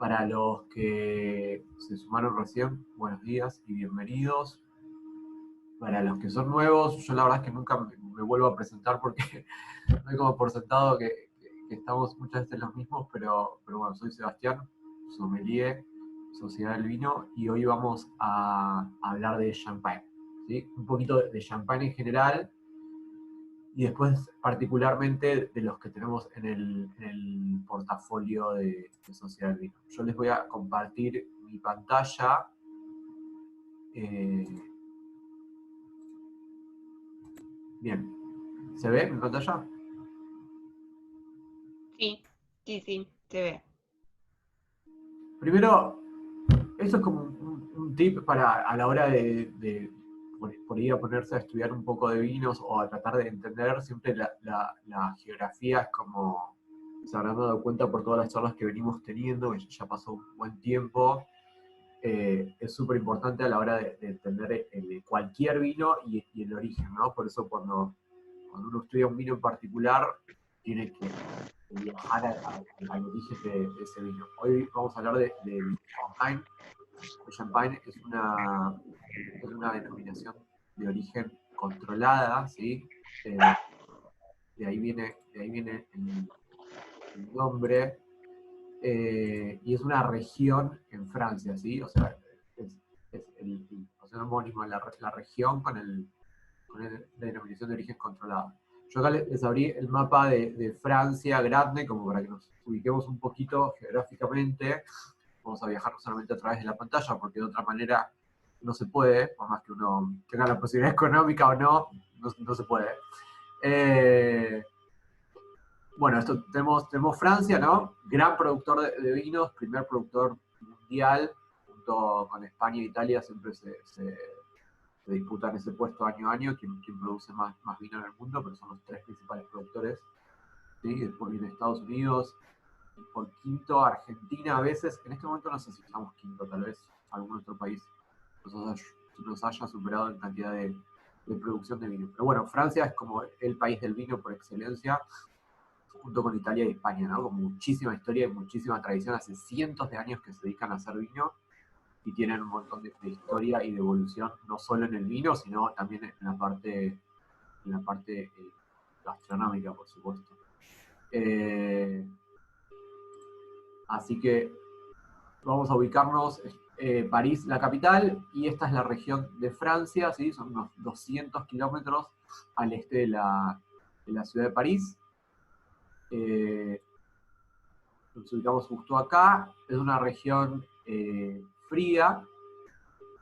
Para los que se sumaron recién, buenos días y bienvenidos. Para los que son nuevos, yo la verdad es que nunca me vuelvo a presentar porque doy como por sentado que estamos muchas veces los mismos, pero bueno, soy Sebastián, sommelier, Sociedad del Vino, y hoy vamos a hablar de champagne, ¿sí? Un poquito de champagne en general, y después particularmente de los que tenemos en el portafolio de Sociedad del Vino. Yo les voy a compartir mi pantalla. Bien, ¿se ve mi pantalla? Sí, sí, se ve. Primero, eso es como un tip para a la hora de por ir a ponerse a estudiar un poco de vinos o a tratar de entender. Siempre la geografía es como, se habrán dado cuenta por todas las charlas que venimos teniendo, que ya pasó un buen tiempo. Es súper importante a la hora de entender cualquier vino y el origen, ¿no? Por eso cuando uno estudia un vino en particular, tiene que viajar al origen de ese vino. Hoy vamos a hablar del champagne. El champagne es una denominación de origen controlada, ¿sí? De ahí viene el nombre. Y es una región en Francia, ¿sí? O sea, es o sea, homónimo la región con la denominación de origen controlada. Yo acá les abrí el mapa de Francia grande, como para que nos ubiquemos un poquito geográficamente. Vamos a viajar no solamente a través de la pantalla, porque de otra manera no se puede, por más que uno tenga la posibilidad económica o no, no se puede. Eh, bueno, tenemos Francia, ¿no? Gran productor de vinos, primer productor mundial, junto con España e Italia siempre se disputan ese puesto año a año, quién produce más vino en el mundo, pero son los tres principales productores. ¿Sí? Después viene Estados Unidos, por quinto Argentina a veces, en este momento no sé si estamos quinto, tal vez algún otro país nos haya superado en cantidad de producción de vino. Pero bueno, Francia es como el país del vino por excelencia, junto con Italia y España, ¿no? Con muchísima historia y muchísima tradición, hace cientos de años que se dedican a hacer vino y tienen un montón de historia y de evolución, no solo en el vino, sino también en la parte gastronómica, por supuesto. Así que vamos a ubicarnos, París, la capital, y esta es la región de Francia, ¿sí? Son unos 200 kilómetros al este de la ciudad de París. Nos ubicamos justo acá, es una región fría,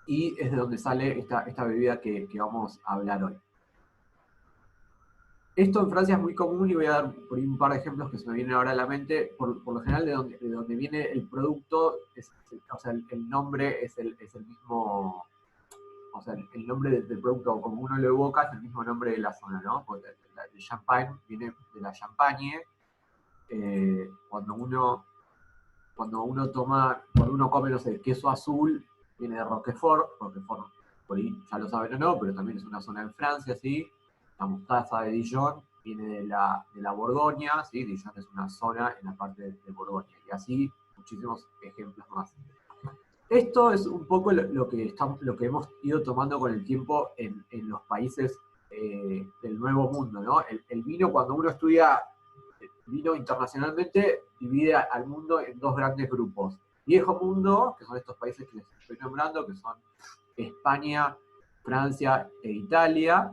y es de donde sale esta bebida que vamos a hablar hoy. Esto en Francia es muy común y voy a dar por un par de ejemplos que se me vienen ahora a la mente. Por lo general, de donde viene el producto, o sea, el nombre es el mismo, o sea, el nombre del producto, como uno lo evoca, es el mismo nombre de la zona, ¿no? Porque el champagne viene de la champagne. Cuando uno cuando uno come, no sé, queso azul, viene de Roquefort, por ahí ya lo saben o no, pero también es una zona en Francia, ¿sí? La mostaza de Dijon viene de la Borgoña, ¿sí? Dijon es una zona en la parte de Borgoña, y así muchísimos ejemplos más. Esto es un poco lo que hemos ido tomando con el tiempo en los países del Nuevo Mundo, ¿no? El vino, cuando uno estudia vino internacionalmente, divide al mundo en dos grandes grupos. Viejo mundo, que son estos países que les estoy nombrando, que son España, Francia e Italia.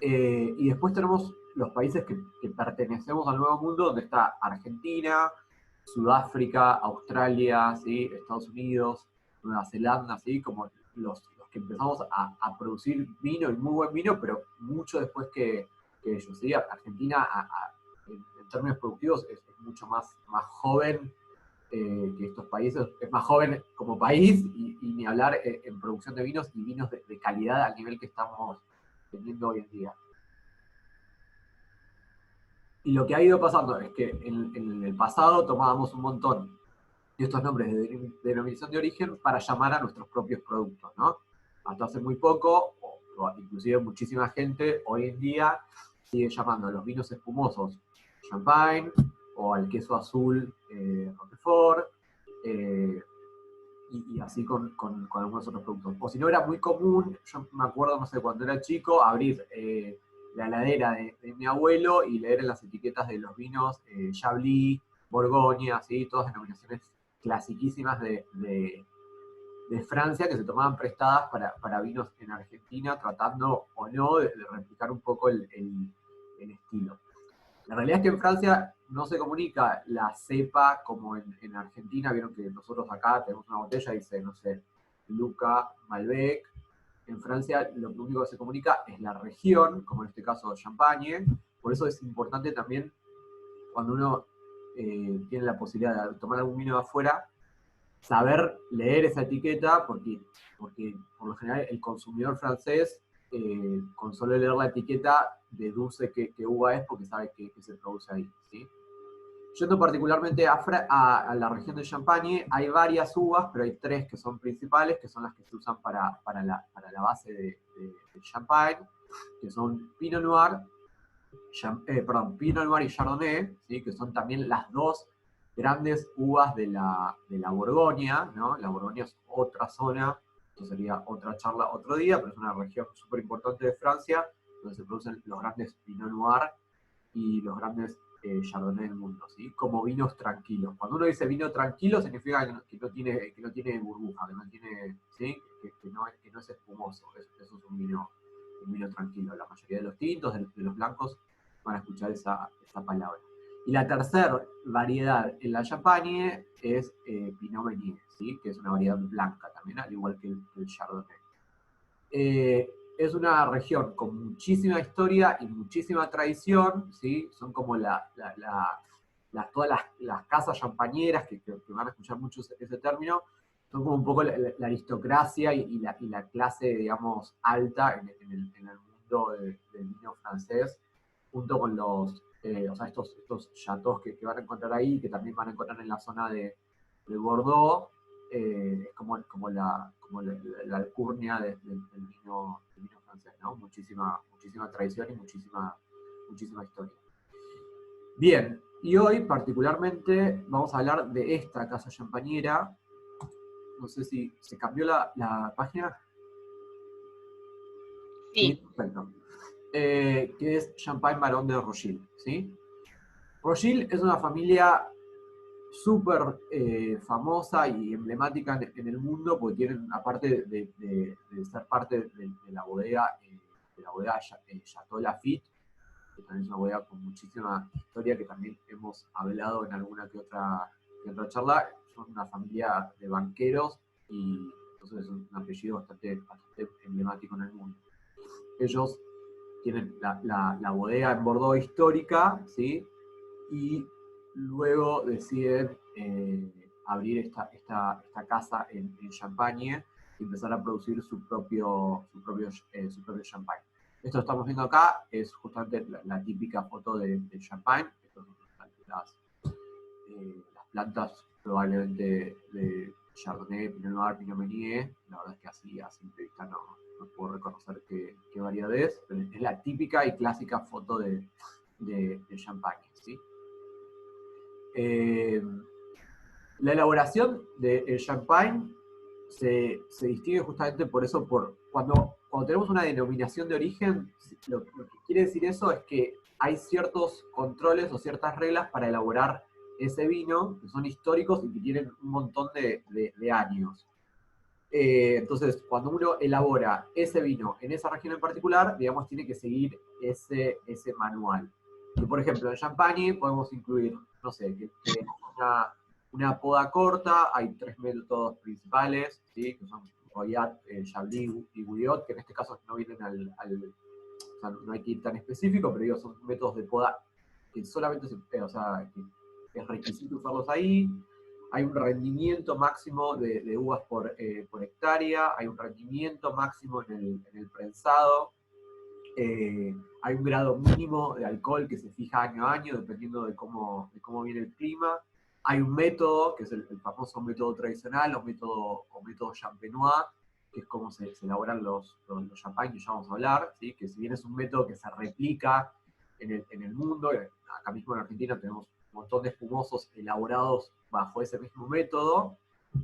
Y después tenemos los países que pertenecemos al Nuevo Mundo, donde está Argentina, Sudáfrica, Australia, ¿sí? Estados Unidos, Nueva Zelanda, ¿sí? Como los que empezamos a producir vino, y muy buen vino, pero mucho después que ellos. ¿Sí? Argentina, en términos productivos, es mucho más joven que estos países, es más joven como país, y ni hablar en producción de vinos y vinos de calidad al nivel que estamos teniendo hoy en día. Y lo que ha ido pasando es que en el pasado tomábamos un montón de estos nombres de denominación de origen para llamar a nuestros propios productos, ¿no? Hasta hace muy poco, o inclusive muchísima gente hoy en día sigue llamando a los vinos espumosos champagne, o al queso azul Roquefort, así con algunos otros productos. O si no, era muy común, yo me acuerdo, no sé, cuando era chico, abrir la heladera de mi abuelo y leer en las etiquetas de los vinos Chablis, Borgoña, ¿sí? Todas denominaciones clasiquísimas de Francia que se tomaban prestadas para vinos en Argentina, tratando o no de replicar un poco el estilo. La realidad es que en Francia no se comunica la cepa como en Argentina. Vieron que nosotros acá tenemos una botella y dice, no sé, Luca, Malbec. En Francia lo único que se comunica es la región, como en este caso Champagne. Por eso es importante también cuando uno tiene la posibilidad de tomar algún vino de afuera, saber leer esa etiqueta, porque por lo general el consumidor francés, con solo leer la etiqueta, deduce qué uva es porque sabe que se produce ahí, ¿sí? Yendo particularmente a la región de Champagne, hay varias uvas, pero hay tres que son principales, que son las que se usan para la base de Champagne, que son Pinot Noir, Pinot Noir y Chardonnay, ¿sí? Que son también las dos grandes uvas de la Borgoña, ¿no? La Borgoña es otra zona, esto sería otra charla otro día, pero es una región súper importante de Francia, donde se producen los grandes Pinot Noir y los grandes Chardonnay del mundo, ¿sí? Como vinos tranquilos. Cuando uno dice vino tranquilo, significa que no tiene burbuja, que no tiene, ¿sí? Que no es espumoso, eso es un vino tranquilo. La mayoría de los tintos, de los blancos, van a escuchar esa palabra. Y la tercera variedad en la Champagne es Pinot Meunier, ¿sí? Que es una variedad blanca también, al igual que el Chardonnay. Es una región con muchísima historia y muchísima tradición, ¿sí? Son como todas las casas champañeras, que van a escuchar mucho ese término, son como un poco la aristocracia y la clase, digamos, alta en el mundo del vino francés, junto con o sea, estos chateaux que van a encontrar ahí, que también van a encontrar en la zona de Bordeaux, es como la alcurnia del vino francés, ¿no? Muchísima tradición y muchísima historia. Bien, y hoy particularmente vamos a hablar de esta casa champañera. No sé si se cambió la página. Sí, perfecto. Que es Champagne Baron de Rothschild, ¿sí? Rothschild es una familia súper famosa y emblemática en el mundo, porque tienen, aparte de ser parte de la bodega Chateau Lafite, que también es una bodega con muchísima historia, que también hemos hablado en alguna que otra charla. Son una familia de banqueros y entonces es un apellido bastante emblemático en el mundo. Ellos tienen la bodega en Bordeaux histórica, ¿sí? Y luego deciden abrir esta casa en Champagne y empezar a producir su propio champagne. Esto que estamos viendo acá es justamente la típica foto de Champagne. Estas son las plantas probablemente de Chardonnay, Pinot Noir, Pinot Meunier. La verdad es que así a simple vista no puedo reconocer qué variedad es, pero es la típica y clásica foto de Champagne, ¿sí? La elaboración del champagne se distingue justamente por eso, cuando tenemos una denominación de origen, lo que quiere decir eso es que hay ciertos controles o ciertas reglas para elaborar ese vino, que son históricos y que tienen un montón de años. Entonces, cuando uno elabora ese vino en esa región en particular, digamos, tiene que seguir ese manual. Y, por ejemplo, en Champagne podemos incluir, no sé, que una poda corta. Hay tres métodos principales, ¿sí? Que son Royat, Chablis y Gouillotte, que en este caso no vienen o sea, no hay que ir tan específico, pero digo, son métodos de poda que solamente o sea, que es requisito usarlos ahí. Hay un rendimiento máximo de uvas por hectárea, hay un rendimiento máximo en el prensado, hay un grado mínimo de alcohol que se fija año a año, dependiendo de cómo viene el clima. Hay un método, que es el famoso método tradicional, o método champenois, que es cómo se elaboran los champagnes, que ya vamos a hablar, ¿sí? Que si bien es un método que se replica en el mundo, acá mismo en Argentina tenemos un montón de espumosos elaborados bajo ese mismo método,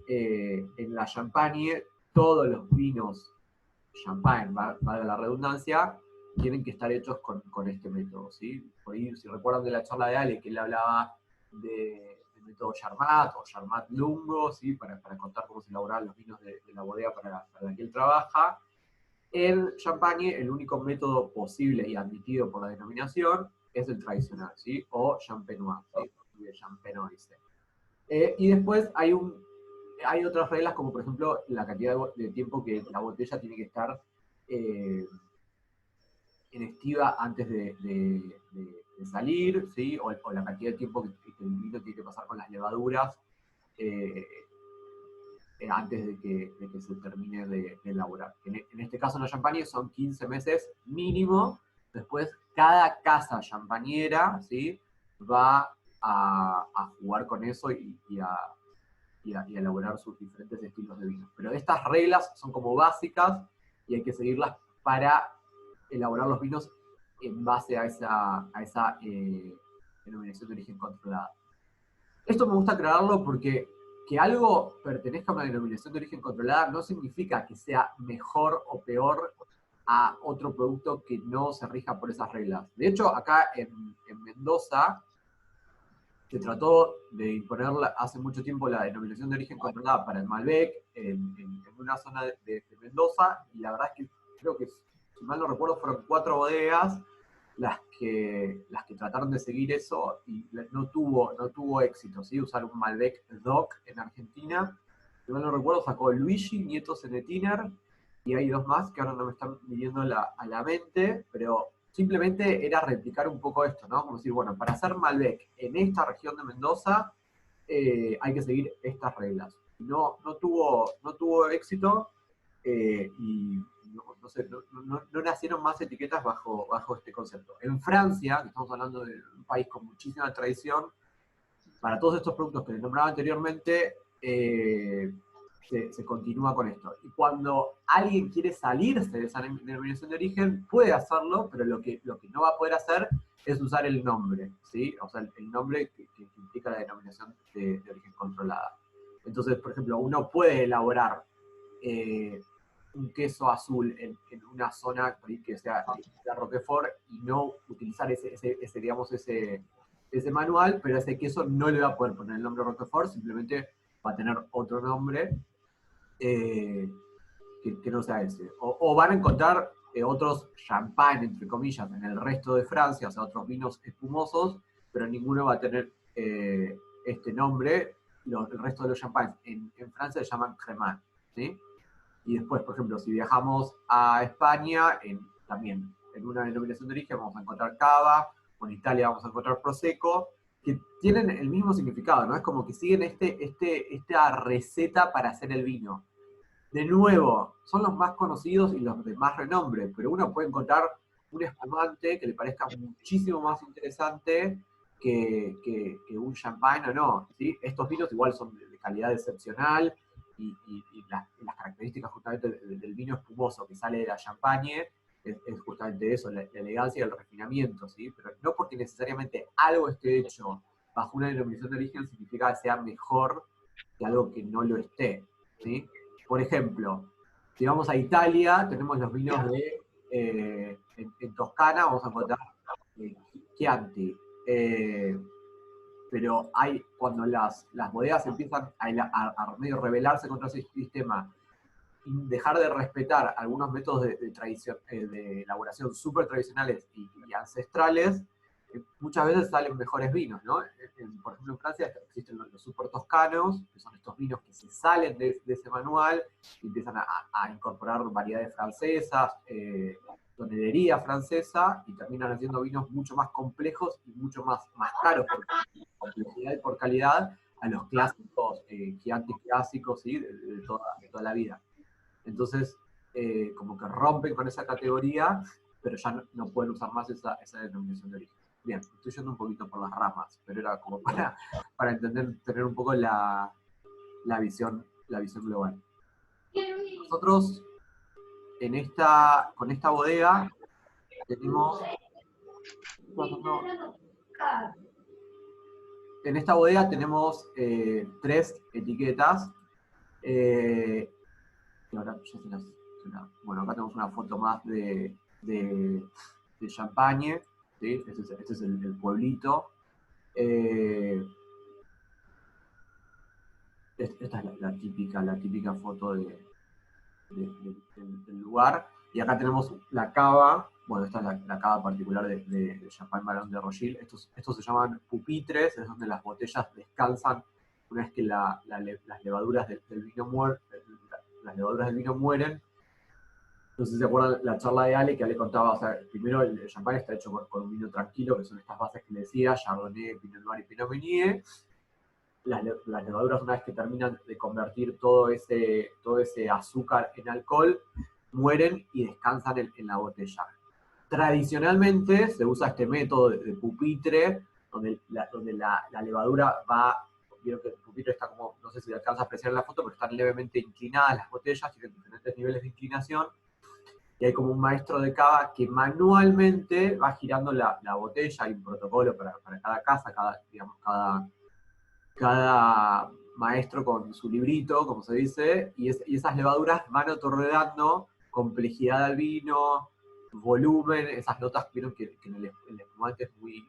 en la Champagne, todos los vinos Champagne, valga la redundancia, tienen que estar hechos con este método, ¿sí? Por ahí, si recuerdan de la charla de Ale, que él hablaba del método Charmat o Charmat Lungo, ¿sí? Para contar cómo se elaboraban los vinos de la bodega para la que él trabaja. En Champagne, el único método posible y admitido por la denominación es el tradicional, ¿sí? O Champenois, ¿sí? De Champenois. Y después hay otras reglas, como por ejemplo la cantidad de tiempo que la botella tiene que estar en estiva antes de salir, ¿sí? O la cantidad de tiempo que el vino tiene que pasar con las levaduras eh, antes de que se termine de elaborar. En este caso en la Champagne son 15 meses mínimo. Después cada casa champañera, ¿sí? Va a jugar con eso y a elaborar sus diferentes estilos de vino. Pero estas reglas son como básicas y hay que seguirlas para elaborar los vinos en base a esa denominación de origen controlada. Esto me gusta aclararlo porque que algo pertenezca a una denominación de origen controlada no significa que sea mejor o peor a otro producto que no se rija por esas reglas. De hecho, acá en Mendoza se trató de imponer hace mucho tiempo la denominación de origen controlada para el Malbec en una zona de Mendoza, y la verdad es que creo que, si mal no recuerdo, fueron 4 bodegas las que trataron de seguir eso y no tuvo éxito, ¿sí? Usar un Malbec DOC en Argentina. Si mal no recuerdo, sacó Luigi, Nieto Zenetiner, y hay 2 más que ahora no me están viniendo a la mente, pero simplemente era replicar un poco esto, ¿no? Como decir, bueno, para hacer Malbec en esta región de Mendoza hay que seguir estas reglas. No tuvo éxito y no sé, no nacieron más etiquetas bajo este concepto. En Francia, que estamos hablando de un país con muchísima tradición, para todos estos productos que les nombraba anteriormente, se continúa con esto. Y cuando alguien quiere salirse de esa denominación de origen, puede hacerlo, pero lo que no va a poder hacer es usar el nombre, ¿sí? O sea, el nombre que implica la denominación de origen controlada. Entonces, por ejemplo, uno puede elaborar un queso azul en una zona que sea Roquefort y no utilizar ese manual, pero a ese queso no le va a poder poner el nombre Roquefort, simplemente va a tener otro nombre que no sea ese. O van a encontrar otros champagne, entre comillas, en el resto de Francia, o sea, otros vinos espumosos, pero ninguno va a tener este nombre. El resto de los champagnes en Francia se llaman cremant, ¿sí? Y después, por ejemplo, si viajamos a España, también en una denominación de origen vamos a encontrar cava, o en Italia vamos a encontrar prosecco, que tienen el mismo significado, ¿no? Es como que siguen esta receta para hacer el vino. De nuevo, son los más conocidos y los de más renombre, pero uno puede encontrar un espumante que le parezca muchísimo más interesante que un champagne o no, ¿sí? Estos vinos igual son de calidad excepcional y las características justamente del vino espumoso que sale de la champagne es justamente eso, la elegancia y el refinamiento, ¿sí? Pero no porque necesariamente algo esté hecho bajo una denominación de origen significa que sea mejor que algo que no lo esté, ¿sí? Por ejemplo, si vamos a Italia, tenemos los vinos en Toscana, vamos a encontrar Chianti. Pero cuando las bodegas empiezan a medio rebelarse contra ese sistema y dejar de respetar algunos métodos de elaboración súper tradicionales y ancestrales, muchas veces salen mejores vinos, ¿no? Por ejemplo, en Francia existen los super toscanos, que son estos vinos que se salen de ese manual y empiezan a incorporar variedades francesas, tonelería francesa, y terminan haciendo vinos mucho más complejos y mucho más caros por complejidad y por calidad a los clásicos, Chianti clásicos, ¿sí? de toda la vida. Entonces, como que rompen con esa categoría, pero ya no pueden usar más esa denominación de origen. Bien, estoy yendo un poquito por las ramas, pero era como para tener un poco la visión global. Nosotros con esta bodega tenemos... En esta bodega tenemos 3 etiquetas. Y ahora ya bueno, acá tenemos una foto más de Champagne, ¿sí? Este es el pueblito. Esta es la típica foto del lugar. Y acá tenemos la cava, bueno, esta es la cava particular de Champagne Barón de Rothschild. Estos se llaman pupitres, es donde las botellas descansan una vez que las levaduras del vino las levaduras del vino mueren. No sé si se acuerdan la charla de Ale, que Ale contaba, o sea, primero el champán está hecho con un vino tranquilo, que son estas bases que le decía, Chardonnay, Pinot Noir y Pinot Meunier. Las levaduras, una vez que terminan de convertir todo ese azúcar en alcohol, mueren y descansan en la botella. Tradicionalmente se usa este método de pupitre, donde la levadura va, vieron que el pupitre está como, no sé si alcanza a apreciar en la foto, pero están levemente inclinadas las botellas, tienen diferentes niveles de inclinación, y hay como un maestro de cava que manualmente va girando la botella, hay un protocolo para cada casa, cada maestro con su librito, como se dice, y esas levaduras van otorgando complejidad al vino, volumen, esas notas, vieron que en el espumante es muy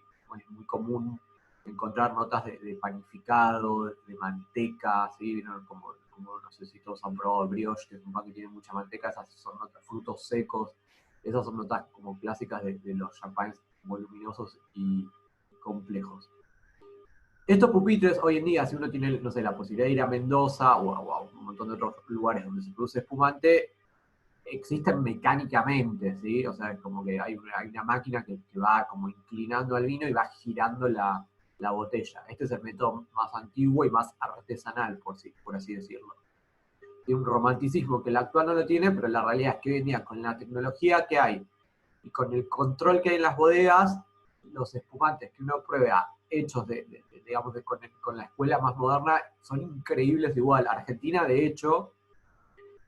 común encontrar notas de panificado, de manteca, ¿sí? ¿Vieron? Como no sé si todos han probado el brioche, que es un pan que tiene mucha manteca, esas son notas, frutos secos, esas son notas como clásicas de los champagnes voluminosos y complejos. Estos pupitres, hoy en día, si uno tiene, no sé, la posibilidad de ir a Mendoza o a un montón de otros lugares donde se produce espumante, existen mecánicamente, ¿sí? O sea, como que hay una máquina que va como inclinando al vino y va girando la botella. Este es el método más antiguo y más artesanal, por así decirlo. Tiene un romanticismo que el actual no lo tiene, pero la realidad es que hoy en día, con la tecnología que hay y con el control que hay en las bodegas, los espumantes que uno prueba hechos digamos, con la escuela más moderna son increíbles igual. Argentina, de hecho,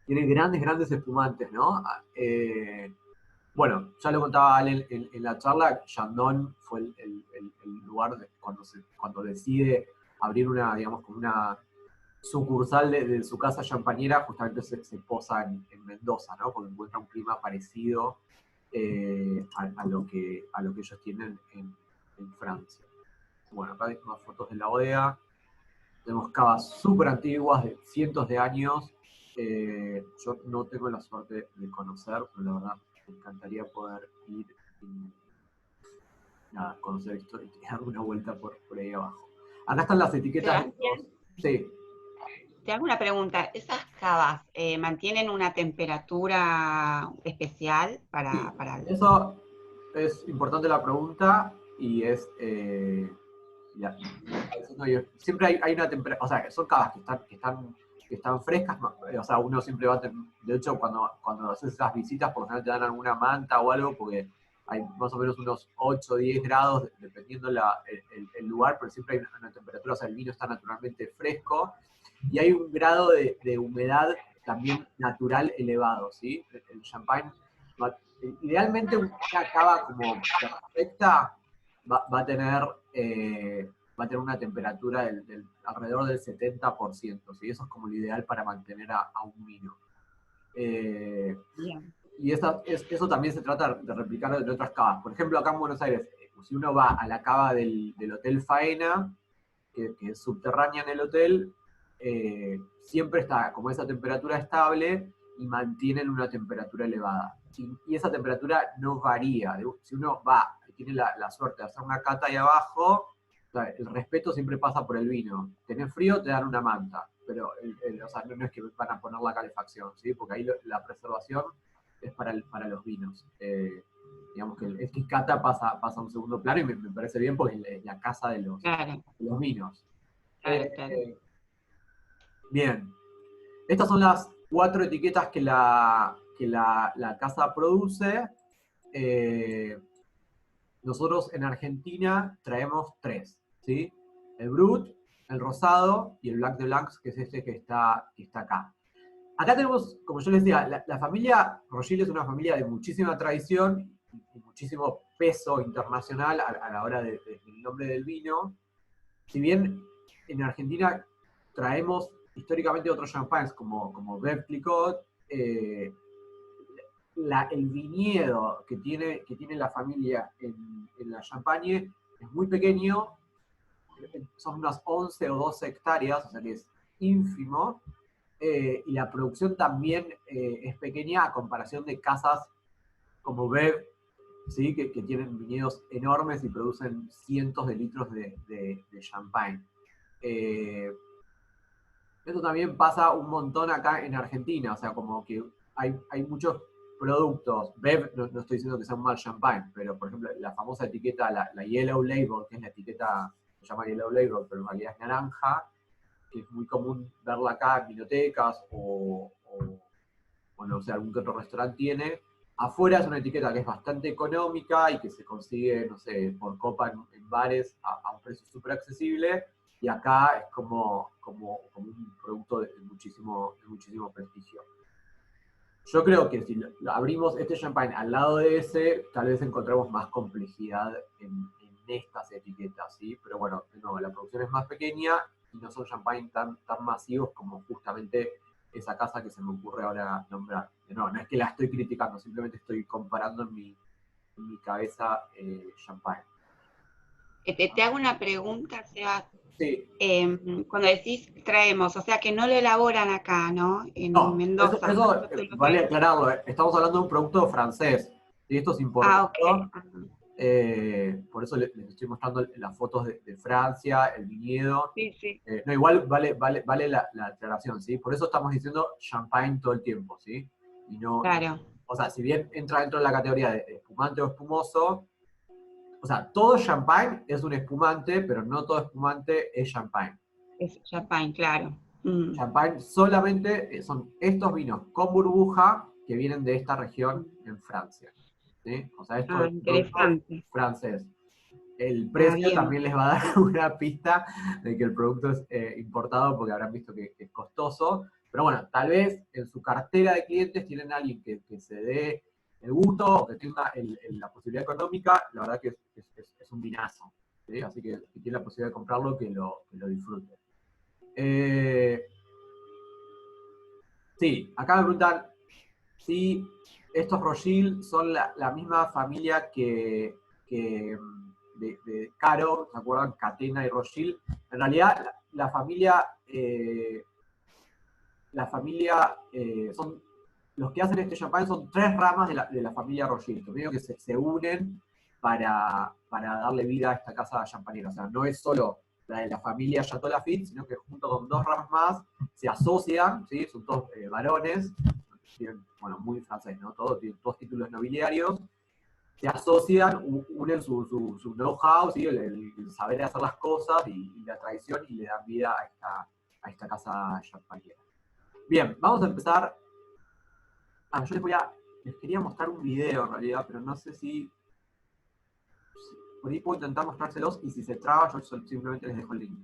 tiene grandes espumantes, ¿no? Bueno, ya lo contaba Ale en la charla, Chandon fue el lugar cuando decide abrir digamos, como una sucursal de su casa champañera, justamente se posa en Mendoza, ¿no? Porque encuentra un clima parecido a lo que ellos tienen en Francia. Bueno, acá hay más fotos de la bodega. Tenemos cavas súper antiguas, de cientos de años. Yo no tengo la suerte de conocer, pero la verdad me encantaría poder ir y conocer esto y dar una vuelta por ahí abajo. Acá están las etiquetas de Sebastián, los... Sí. te hago una pregunta. ¿Esas cavas mantienen una temperatura especial Sí, para el... eso es importante la pregunta y es... siempre hay una temperatura, o sea, son cavas que están frescas, o sea, uno siempre va a tener, de hecho, cuando haces esas visitas, por lo general te dan alguna manta o algo, porque hay más o menos unos 8 o 10 grados, dependiendo el lugar, pero siempre hay una temperatura, o sea, el vino está naturalmente fresco, y hay un grado de humedad también natural elevado, ¿sí? El champagne, idealmente una cava como perfecta va a tener una temperatura alrededor del 70%, ¿sí? Eso es como lo ideal para mantener a un vino. Bien. Y eso también se trata de replicar en otras cavas. Por ejemplo, acá en Buenos Aires, si uno va a la cava del Hotel Faena, que es subterránea en el hotel, siempre está como esa temperatura estable y mantienen una temperatura elevada. Y esa temperatura no varía. Si uno va y tiene la suerte de hacer una cata ahí abajo, el respeto siempre pasa por el vino. Tenés frío, te dan una manta, pero o sea, no es que van a poner la calefacción, ¿sí? Porque ahí la preservación es para los vinos. Digamos que el que cata pasa a un segundo plano y me parece bien porque es la casa de Claro, los vinos. claro. Bien, estas son las 4 etiquetas que la casa produce. Nosotros en Argentina traemos 3, ¿sí? El Brut, el Rosado y el Blanc de Blancs, que es este que está acá. Acá tenemos, como yo les decía, la familia Rothschild es una familia de muchísima tradición y muchísimo peso internacional a la hora del nombre del vino. Si bien en Argentina traemos históricamente otros champagnes como Veuve Clicquot, el viñedo que tiene la familia en la Champagne es muy pequeño, son unas 11 o 12 hectáreas, o sea que es ínfimo, y la producción también es pequeña a comparación de casas como Veuve, ¿sí? que tienen viñedos enormes y producen cientos de litros de champagne. Esto también pasa un montón acá en Argentina, o sea, como que hay muchos productos. Bev, no estoy diciendo que sea un mal champagne, pero por ejemplo, la famosa etiqueta, la Yellow Label, que es la etiqueta, se llama Yellow Label, pero en realidad es naranja, que es muy común verla acá en bibliotecas o no sé, algún que otro restaurante tiene. Afuera es una etiqueta que es bastante económica y que se consigue, no sé, por copa en bares a un precio súper accesible. Y acá es como un producto de muchísimo prestigio. Yo creo que si abrimos este champagne al lado de ese, tal vez encontremos más complejidad en estas etiquetas, ¿sí? Pero bueno, no, la producción es más pequeña y no son champagne tan masivos como justamente esa casa que se me ocurre ahora nombrar. No es que la estoy criticando, simplemente estoy comparando en mi cabeza champagne. Te hago una pregunta, Sebas. Sí. Cuando decís traemos, o sea que no lo elaboran acá, ¿no? En No, Mendoza. eso vale aclararlo. Estamos hablando de un producto francés. Y esto es Ah, ok. importado. Por eso les estoy mostrando las fotos de Francia, el viñedo. Sí, sí. No, igual vale la aclaración, ¿sí? Por eso estamos diciendo champagne todo el tiempo, ¿sí? Y no, Claro. o sea, si bien entra dentro de la categoría de espumante o espumoso, o sea, todo champagne es un espumante, pero no todo espumante es champagne. Es champagne, claro. Champagne solamente son estos vinos con burbuja que vienen de esta región en Francia, ¿sí? O sea, esto Ah, es un producto interesante. francés. El Ah, precio bien. también les va a dar una pista de que el producto es importado porque habrán visto que es costoso. Pero bueno, tal vez en su cartera de clientes tienen a alguien que se dé el gusto o que tenga la posibilidad económica. La verdad que es un vinazo, ¿sí? Así que si tiene la posibilidad de comprarlo, que lo disfrute. Sí, acá me preguntan si estos Rothschild son la misma familia que de Caro, ¿se acuerdan? Catena y Rothschild. En realidad, la familia son los que hacen este champán son tres ramas de la familia Rothschild, que se unen para darle vida a esta casa champañera. O sea, no es solo la de la familia Chateau Lafite, sino que junto con dos ramas más se asocian, ¿sí? Son todos varones, tienen, bueno, muy francés, ¿no? Todos tienen dos títulos nobiliarios, se asocian, unen su know-how, ¿sí? el saber hacer las cosas y la tradición y le dan vida a esta casa champañera. Bien, vamos a empezar. Yo les quería mostrar un video en realidad, pero no sé si por ahí puedo intentar mostrárselos y si se traba yo simplemente les dejo el link.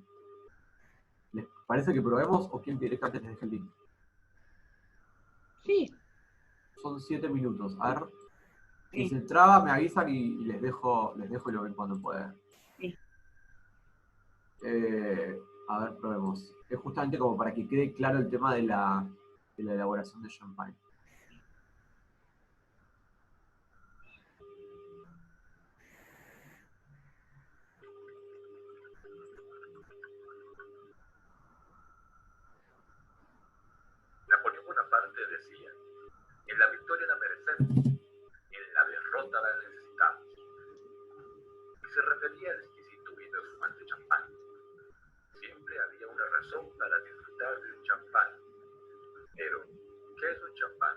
¿Les parece que probemos o quieren que directamente les deje el link? Sí. Son 7 minutos. A ver, si Sí, se traba me avisan y les dejo y lo ven cuando puedan. sí. A ver, probemos. Es justamente como para que quede claro el tema de la elaboración de champagne. Napoleón Bonaparte decía: en la victoria la merecemos, en la derrota la necesitamos. Y se refería al exquisito vino espumante champán. Siempre había una razón para disfrutar de un champán. Pero, ¿qué es un champán?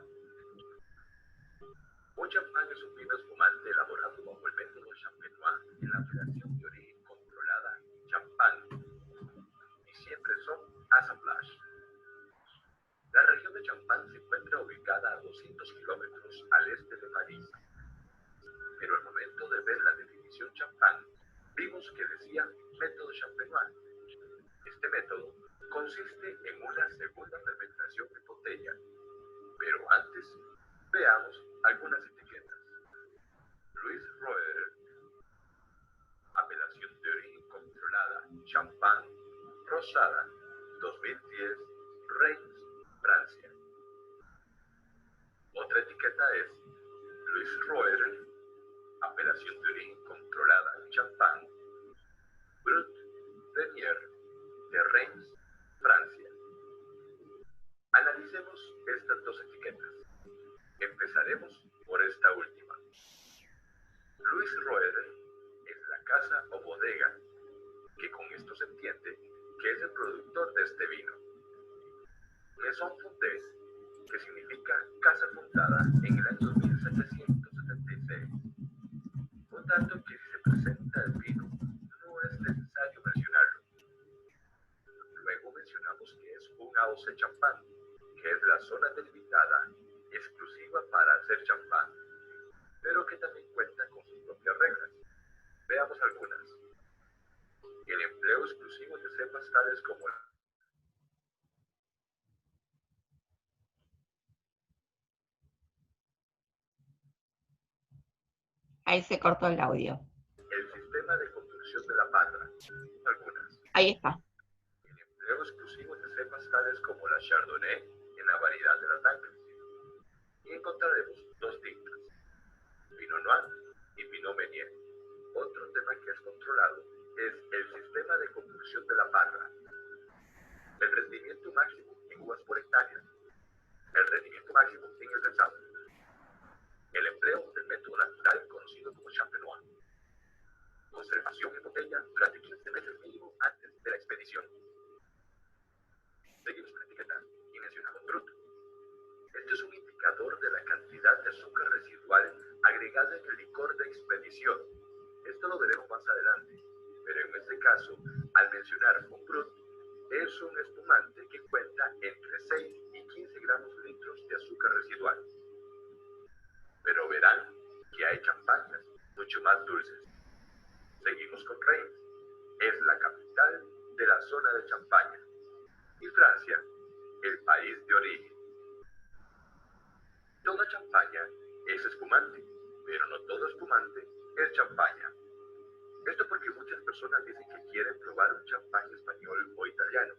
Un champán es un vino espumante elaborado bajo el método champenois en la apelación de origen controlada champán. Y siempre son assemblage. La región de Champagne se encuentra ubicada a 200 kilómetros al este de París. Pero al momento de ver la definición champán, vimos que decía método champenois. Este método consiste en una segunda fermentación en botella. Pero antes, veamos algunas etiquetas. Louis Roeder, apelación de origen controlada, champán, rosada, 2010, etiqueta es Louis Roederer, apelación de origen controlada, champán, Brut Premier de Reims, Francia. Analicemos estas dos etiquetas. Empezaremos por esta última. Louis Roederer es la casa o bodega, que con esto se entiende que es el productor de este vino. Maison Fondée, que significa casa fundada en el año 1776. Un dato que si se presenta el vino no es necesario mencionarlo. Luego mencionamos que es un AOC champán, que es la zona delimitada exclusiva para hacer champán, pero que también cuenta con sus propias reglas. Veamos algunas. El empleo exclusivo de cepas tales como Ahí se cortó el audio. el sistema de construcción de la parra. Algunas. Ahí está. El empleo exclusivo de cepas tales como la Chardonnay en la variedad de las Dancres. Y encontraremos dos tintas, Pinot Noir y Pinot Meunier. Otro tema que es controlado es el sistema de construcción de la parra. El rendimiento máximo en uvas por hectárea. El rendimiento máximo en el desagüe. El empleo del método natural conocido como champenois. Conservación en botella durante 15 meses mínimo antes de la expedición. Seguimos con la etiqueta y mencionamos Brut. Este es un indicador de la cantidad de azúcar residual agregada en el licor de expedición. Esto lo veremos más adelante, pero en este caso, al mencionar un Brut, es un espumante que cuenta entre 6 y 15 gramos litros de azúcar residual. Pero verán que hay champañas mucho más dulces. Seguimos con Reims. Es la capital de la zona de Champaña. Y Francia, el país de origen. Toda champaña es espumante, pero no todo espumante es champaña. Esto porque muchas personas dicen que quieren probar un champán español o italiano.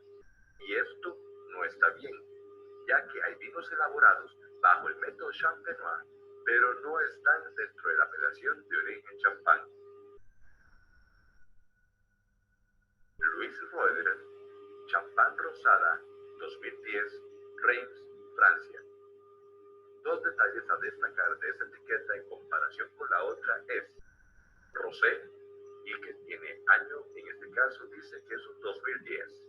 Y esto no está bien, ya que hay vinos elaborados bajo el método champenois, pero no están dentro de la apelación de origen champán. Louis Roederer, champán rosada, 2010, Reims, Francia. Dos detalles a destacar de esta etiqueta en comparación con la otra es rosé y que tiene año, en este caso dice que es un 2010.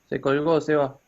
Se colgó, Seba.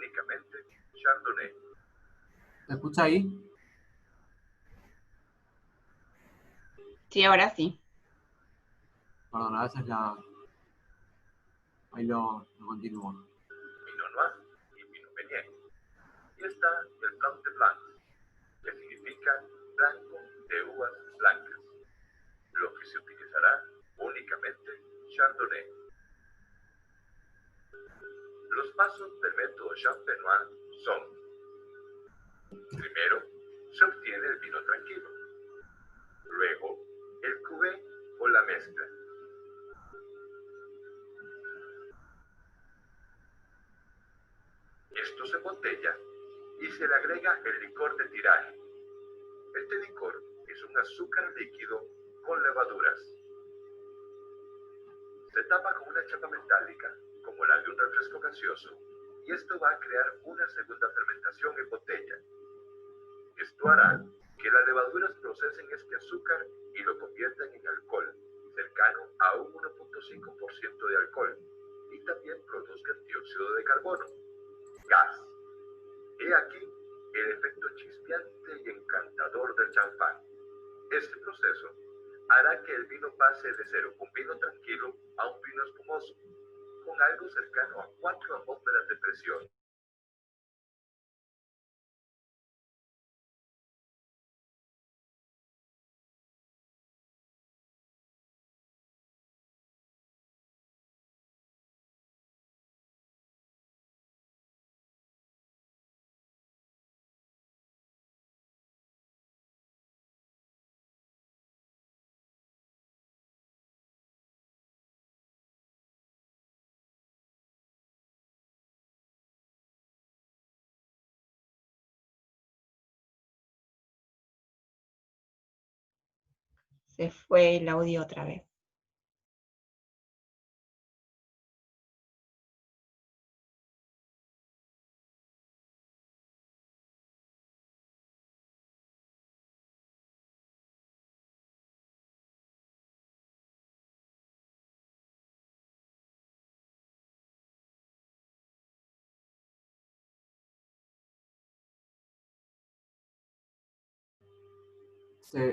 únicamente Chardonnay. ¿Se escucha ahí? Sí, ahora sí. Perdón, a veces la... Ahí lo continúo. Pinot Noir y Pinot Meunier. Y está el Blanc de Blanc, que significa blanco de uvas blancas, lo que se utilizará únicamente Chardonnay. Los pasos del método Champenois son: primero, se obtiene el vino tranquilo, luego el cuvée o la mezcla. Esto se embotella y se le agrega el licor de tiraje. Este licor es un azúcar líquido con levaduras. Se tapa con una chapa metálica, como la de un refresco gaseoso, y esto va a crear una segunda fermentación en botella. Esto hará que las levaduras procesen este azúcar y lo conviertan en alcohol, cercano a un 1.5% de alcohol, y también produzcan dióxido de carbono, gas. He aquí el efecto chispeante y encantador del champán. Este proceso hará que el vino pase de ser un vino tranquilo a un vino espumoso, con algo cercano a 4 atmósferas de presión. Se fue el audio otra vez.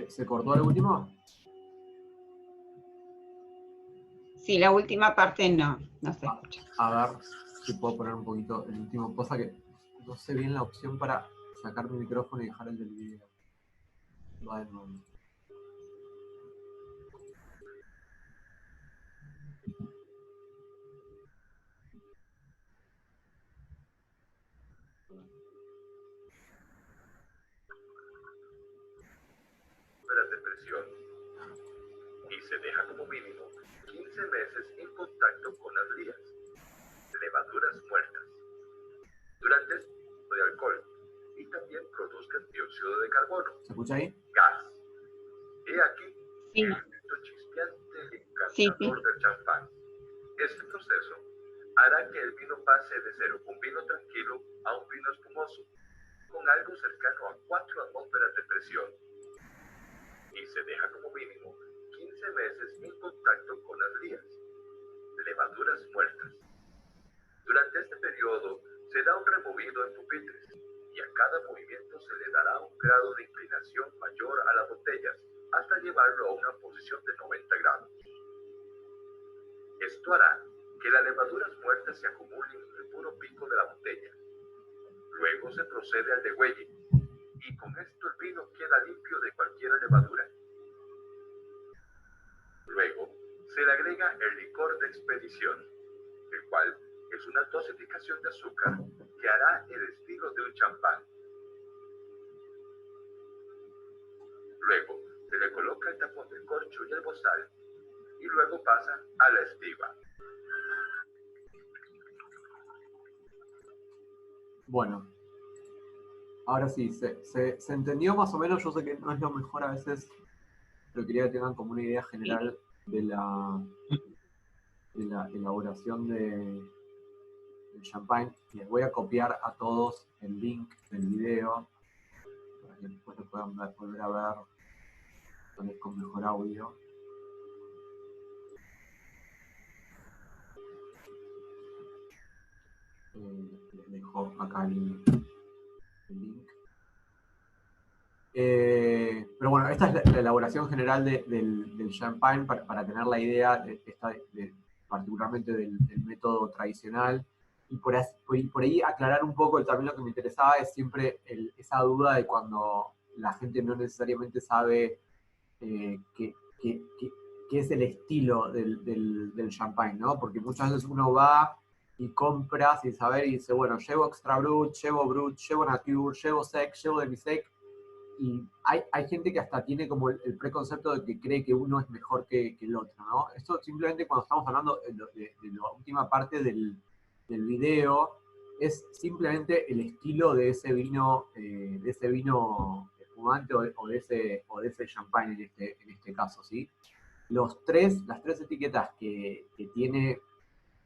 ¿Se cortó el último? Sí, la última parte no se escucha. A ver si puedo poner un poquito el último. Cosa que no sé bien la opción para sacar mi micrófono y dejar el del video. Va de nuevo. De presión y se deja como mínimo 15 meses en contacto con las lías, levaduras muertas. Durante este tipo de alcohol y también produzcan dióxido de carbono, ¿Se escucha ahí? gas. He aquí Sí, el efecto chispeante y sí. encantador del champán. Este proceso hará que el vino pase de ser un vino tranquilo a un vino espumoso, con algo cercano a 4 atmósferas de presión. Y se deja como mínimo 15 meses en contacto con las lías, levaduras muertas. Durante este periodo se da un removido en pupitres y a cada movimiento se le dará un grado de inclinación mayor a las botellas hasta llevarlo a una posición de 90 grados. Esto hará que las levaduras muertas se acumulen en el puro pico de la botella. Luego se procede al degüelle y con esto el vino queda limpio de cualquier levadura. Luego se le agrega el licor de expedición, el cual es una dosificación de azúcar que hará el estilo de un champán. Luego se le coloca el tapón del corcho y el bozal y luego pasa a la estiba. Bueno, ahora sí, se entendió más o menos. Yo sé que no es lo mejor a veces, pero quería que tengan como una idea general de la elaboración del champagne. Les voy a copiar a todos el link del video para que después lo puedan volver a ver tal vez con mejor audio. Les dejo acá el link. Pero bueno, esta es la elaboración general del champagne para tener la idea particularmente del método tradicional. Y por ahí aclarar un poco, también lo que me interesaba es siempre esa duda de cuando la gente no necesariamente sabe qué es el estilo del champagne, ¿no? Porque muchas veces uno va y compra sin saber y dice, bueno, llevo extra brut, llevo nature, llevo sec, llevo demi-sec. Y hay gente que hasta tiene como el preconcepto de que cree que uno es mejor que el otro, ¿no? Esto simplemente cuando estamos hablando de la última parte del video, es simplemente el estilo de ese vino espumante o de ese champagne en este caso, ¿sí? Las tres etiquetas que tiene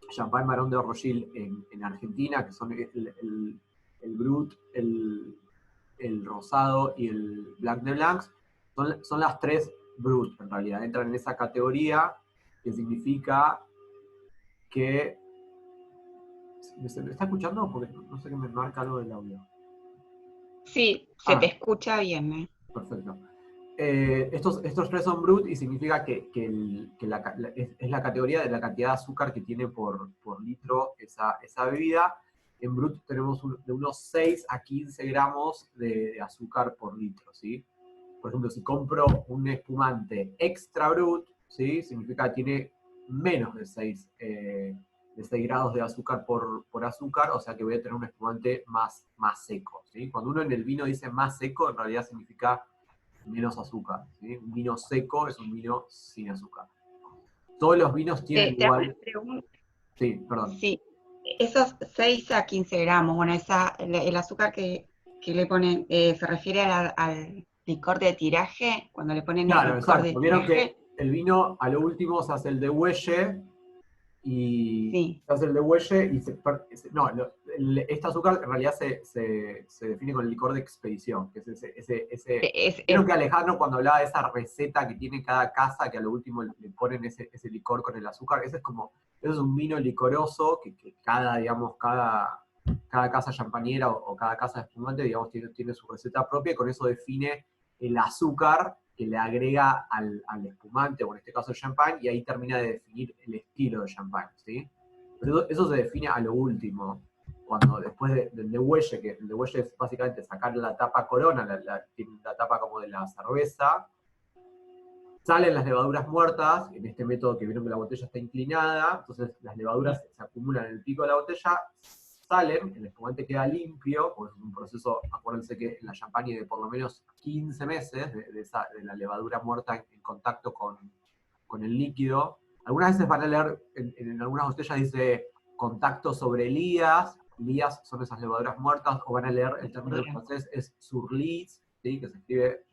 Champagne Barón de Rothschild en Argentina, que son el Brut, el Rosado y el Blanc de Blancs, son las tres Brut, en realidad. Entran en esa categoría, que significa que... ¿Me está escuchando? Porque no sé qué me marca algo del audio. Sí, se te escucha bien, ¿eh? Perfecto. Estos tres son Brut y significa que es la categoría de la cantidad de azúcar que tiene por litro esa bebida. En Brut tenemos de unos 6 a 15 gramos de azúcar por litro, ¿sí? Por ejemplo, si compro un espumante extra Brut, ¿sí? Significa que tiene menos de 6 grados de azúcar por azúcar, o sea que voy a tener un espumante más seco, ¿sí? Cuando uno en el vino dice más seco, en realidad significa menos azúcar, ¿sí? Un vino seco es un vino sin azúcar. Todos los vinos tienen Te hago una igual... pregunta. Sí, perdón. Sí, esos 6 a 15 gramos, bueno, el azúcar que le ponen, ¿se refiere al licor de tiraje? Cuando le ponen el Claro, licor de exacto. Vieron que tiraje. el vino a lo último se hace el degüelle y Sí. se hace el degüelle y este azúcar en realidad se define con el licor de expedición, que es ese vieron que Alejandro cuando hablaba de esa receta que tiene cada casa, que a lo último le ponen ese licor con el azúcar, ese es un vino licoroso que cada casa champañera o cada casa de espumante, digamos, tiene su receta propia y con eso define el azúcar que le agrega al espumante, o en este caso el champán, y ahí termina de definir el estilo de champán, ¿sí? Pero eso se define a lo último, cuando después del degüelle, que el degüelle es básicamente sacar la tapa corona, la tapa como de la cerveza, salen las levaduras muertas, en este método que vieron que la botella está inclinada, entonces las levaduras se acumulan en el pico de la botella, salen, el espumante queda limpio, porque es un proceso, acuérdense que en la champagne de por lo menos 15 meses de la levadura muerta en contacto con el líquido. Algunas veces van a leer, en algunas botellas dice contacto sobre lías son esas levaduras muertas, o van a leer el término en francés es surlis, ¿sí? Que se escribe,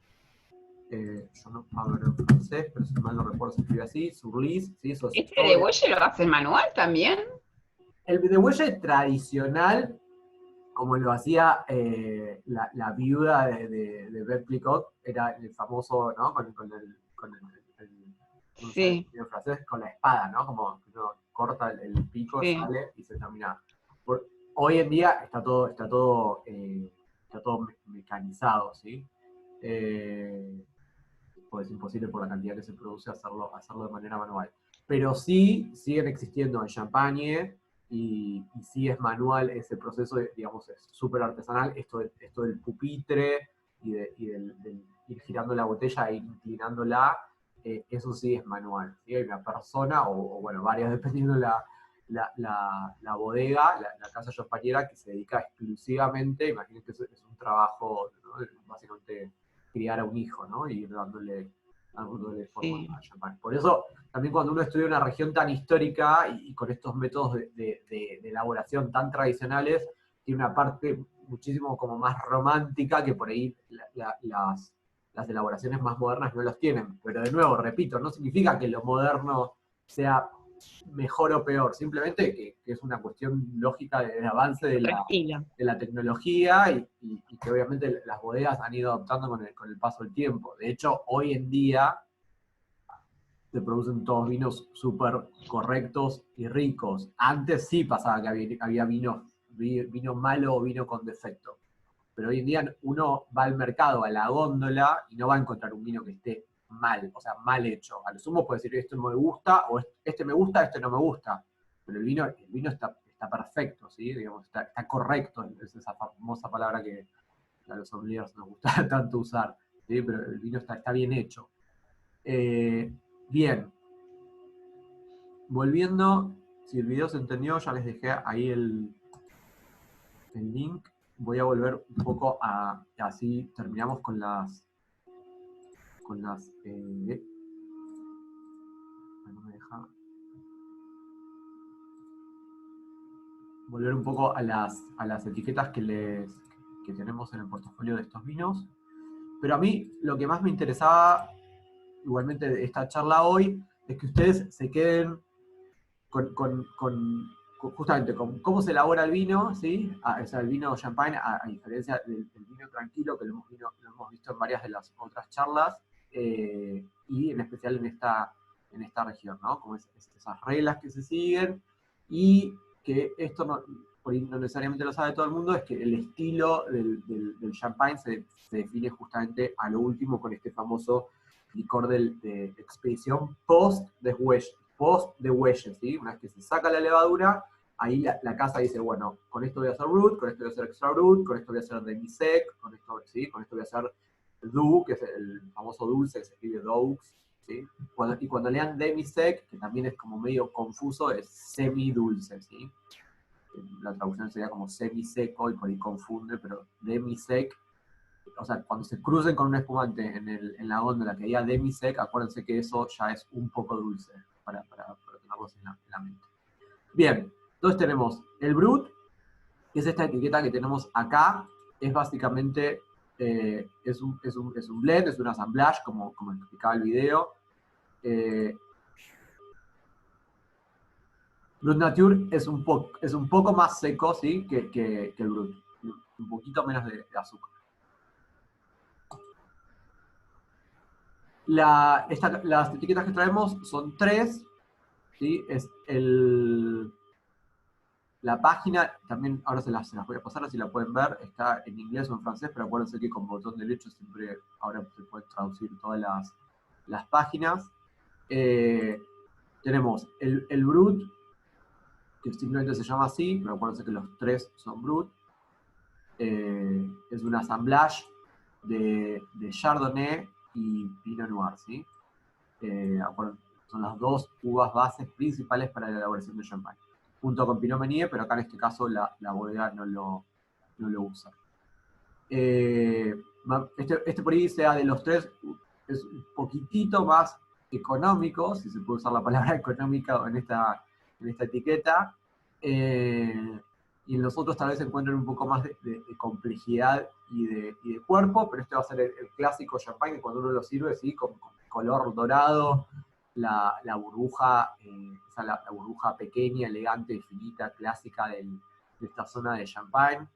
yo no hablo en francés, pero si mal no recuerdo se escribe así, surlis, ¿sí? Eso es ¿Este degüelle lo hace manual también? el degüelle tradicional, como lo hacía la viuda de Beth Plicot, era el famoso, ¿no? Con Sí, en francés, con la espada, ¿no? Como uno corta el pico, sí. sale y se termina. Hoy en día está todo mecanizado, ¿sí? Pues es imposible por la cantidad que se produce hacerlo de manera manual. Pero sí siguen existiendo en champagne y sí es manual ese proceso, digamos, es súper artesanal, esto del pupitre y del ir girando la botella e inclinándola, eso sí es manual. ¿Sí? Hay una persona, o bueno, varias, dependiendo la bodega, la casa champañera, que se dedica exclusivamente, imagínense que es un trabajo, ¿no? Básicamente criar a un hijo, ¿no? Y ir dándole forma a champán. Por eso, también cuando uno estudia una región tan histórica y con estos métodos de elaboración tan tradicionales, tiene una parte muchísimo como más romántica que por ahí las elaboraciones más modernas no los tienen. Pero de nuevo, repito, no significa que lo moderno sea mejor o peor, simplemente que es una cuestión lógica del avance de la tecnología y que obviamente las bodegas han ido adoptando con el paso del tiempo. De hecho, hoy en día se producen todos vinos súper correctos y ricos. Antes sí pasaba que había vinos vino malo o vino con defecto. Pero hoy en día uno va al mercado, a la góndola, y no va a encontrar un vino que esté mal, o sea, mal hecho. A lo sumo puede decir, esto me gusta, o este me gusta, este no me gusta. Pero el vino está perfecto, ¿sí? Digamos, está correcto, es esa famosa palabra que a los sommeliers nos gusta tanto usar, ¿sí? Pero el vino está bien hecho. Bien. Volviendo, si el video se entendió, ya les dejé ahí el link. Voy a volver un poco así terminamos con las no me deja. Volver un poco a las etiquetas que tenemos en el portafolio de estos vinos. Pero a mí lo que más me interesaba, igualmente de esta charla hoy, es que ustedes se queden justamente con cómo se elabora el vino, ¿sí? O sea, el vino champagne, a diferencia del vino tranquilo, que lo hemos visto en varias de las otras charlas, y en especial en esta región, ¿no? Como esas reglas que se siguen, y que esto por ahí no necesariamente lo sabe todo el mundo, es que el estilo del champagne se define justamente a lo último con este famoso licor de expedición post-degüelle, ¿sí? Una vez que se saca la levadura, ahí la casa dice, bueno, con esto voy a hacer brut, con esto voy a hacer extra brut, con esto voy a hacer demi-sec, con esto voy a hacer doux, que es el famoso dulce que se escribe doux, ¿sí? Y cuando lean demi-sec, que también es como medio confuso, es semi-dulce, ¿sí? La traducción sería como semi-seco y por ahí confunde, pero demi-sec, o sea, cuando se crucen con un espumante en la góndola que diga demi-sec, acuérdense que eso ya es un poco dulce, para tenerlos en la mente. Bien, entonces tenemos el Brut, que es esta etiqueta que tenemos acá, es básicamente, es un blend, es un assemblage, como explicaba el video. Brut Nature es un poco más seco, ¿sí? que el Brut, un poquito menos de azúcar. Las etiquetas que traemos son 3, ¿sí? Es la página, también ahora se las voy a pasar, así la pueden ver, está en inglés o en francés, pero acuérdense que con botón derecho siempre ahora se pueden traducir todas las páginas. Tenemos el Brut, que simplemente se llama así, pero acuérdense que los 3 son Brut. Es un assemblage de Chardonnay y Pinot Noir, ¿sí? Son las 2 uvas bases principales para la elaboración de champagne, junto con Pinot Meunier, pero acá en este caso la bodega no lo usa. Este por ahí sea de los 3, es un poquitito más económico, si se puede usar la palabra económica en esta etiqueta, y en los otros tal vez encuentren un poco más de complejidad y de cuerpo, pero este va a ser el clásico champagne que cuando uno lo sirve, ¿sí? con color dorado, la burbuja, la burbuja pequeña, elegante, finita, clásica de esta zona de Champagne,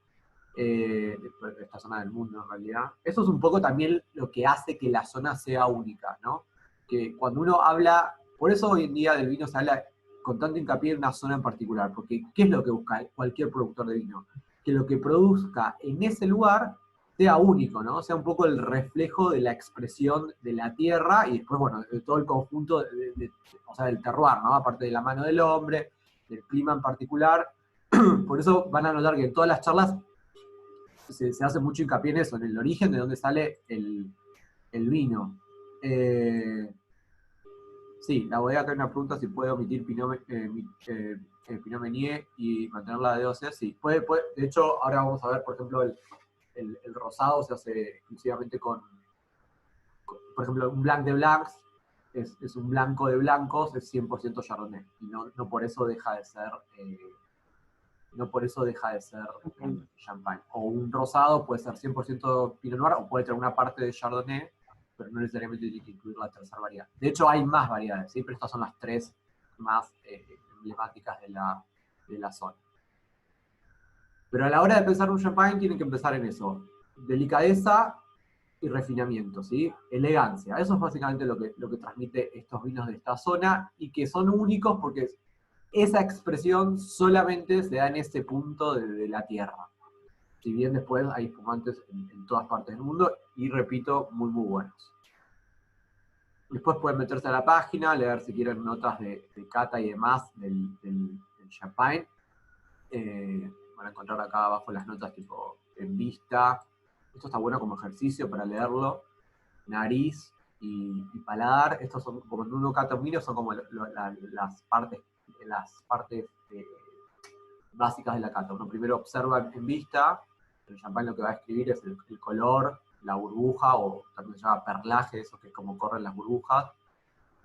de esta zona del mundo en realidad. Eso es un poco también lo que hace que la zona sea única, ¿no? Que cuando uno habla, por eso hoy en día del vino se habla con tanto hincapié en una zona en particular, porque ¿qué es lo que busca cualquier productor de vino? Que lo que produzca en ese lugar sea único, ¿no? Sea un poco el reflejo de la expresión de la tierra y después, bueno, de todo el conjunto, o sea, del terroir, ¿no? Aparte de la mano del hombre, del clima en particular. Por eso van a notar que en todas las charlas se hace mucho hincapié en eso, en el origen de dónde sale el vino. Sí, la bodega acá hay una pregunta si puede omitir Pinot Meunier y mantener la de DOC. Sí, puede. De hecho, ahora vamos a ver, por ejemplo, el rosado se hace exclusivamente con, por ejemplo, un blanc de blancs, es un blanco de blancos, es 100% Chardonnay, y no por eso deja de ser champagne. O un rosado puede ser 100% Pinot Noir, o puede tener una parte de Chardonnay, pero no necesariamente tiene que incluir la tercera variedad. De hecho, hay más variedades, ¿sí? Pero estas son las 3 más emblemáticas de la zona. Pero a la hora de pensar un champagne tienen que empezar en eso. Delicadeza y refinamiento, ¿sí? Elegancia. Eso es básicamente lo que transmite estos vinos de esta zona y que son únicos porque esa expresión solamente se da en ese punto de la Tierra. Si bien después hay espumantes en todas partes del mundo, y repito, muy muy buenos. Después pueden meterse a la página, leer si quieren notas de cata y demás del champagne. Van a encontrar acá abajo las notas tipo en vista. Esto está bueno como ejercicio para leerlo. Nariz y paladar. Estos son, como en uno cata un vino, son como las partes básicas de la cata. Uno primero observa en vista. El champán lo que va a escribir es el color, la burbuja, o también se llama perlaje, eso que es como corren las burbujas.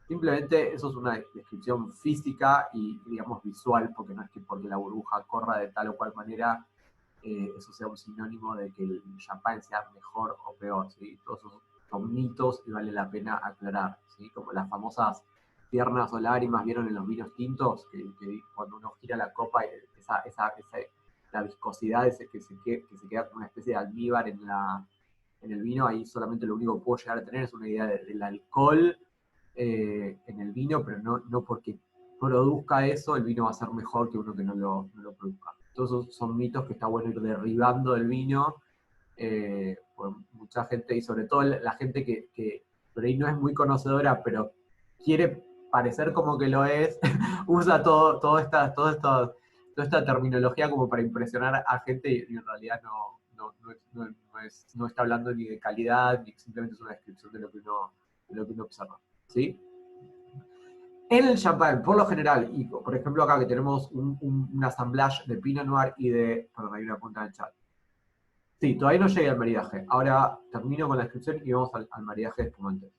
Simplemente eso es una descripción física y, digamos, visual, porque no es que porque la burbuja corra de tal o cual manera, eso sea un sinónimo de que el champán sea mejor o peor, ¿sí? Todos esos son mitos y vale la pena aclarar, ¿sí? Como las famosas tiernas o lágrimas, ¿vieron en los vinos tintos? Que cuando uno gira la copa, la viscosidad que se queda como una especie de almíbar en el vino, ahí solamente lo único que puedo llegar a tener es una idea del alcohol en el vino, pero no porque produzca eso, el vino va a ser mejor que uno que no lo produzca. Todos esos son mitos que está bueno ir derribando del vino, pues mucha gente, y sobre todo la gente que por ahí no es muy conocedora, pero quiere parecer como que lo es, usa toda esta terminología como para impresionar a gente, y en realidad no está hablando ni de calidad, ni simplemente es una descripción de lo que uno observa. ¿Sí? En el champán, por lo general, y por ejemplo acá que tenemos un assemblage de Pinot Noir y de... Perdón, hay una punta en el chat. Sí, todavía no llegué al maridaje. Ahora termino con la descripción y vamos al maridaje de espumantes.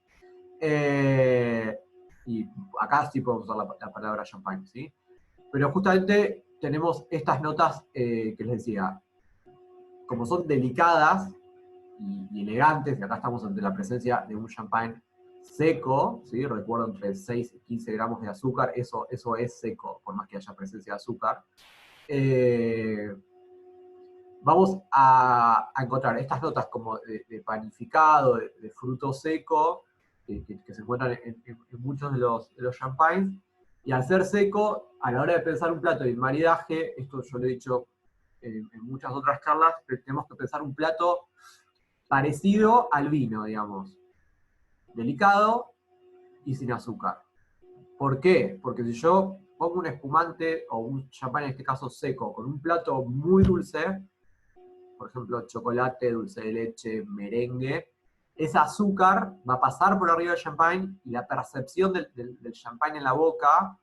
Y acá sí podemos usar la palabra champagne, ¿sí? Pero justamente tenemos estas notas que les decía, como son delicadas y elegantes, y acá estamos ante la presencia de un champagne seco, ¿sí? Recuerdo entre 6 y 15 gramos de azúcar, eso es seco, por más que haya presencia de azúcar. Vamos a encontrar estas notas como de panificado, de fruto seco, que se encuentran en muchos de los champagnes, y al ser seco, a la hora de pensar un plato de maridaje, esto yo lo he dicho en muchas otras charlas, tenemos que pensar un plato parecido al vino, digamos, delicado y sin azúcar. ¿Por qué? Porque si yo pongo un espumante o un champán, en este caso seco, con un plato muy dulce, por ejemplo, chocolate, dulce de leche, merengue, ese azúcar va a pasar por arriba del champán y la percepción del champán en la boca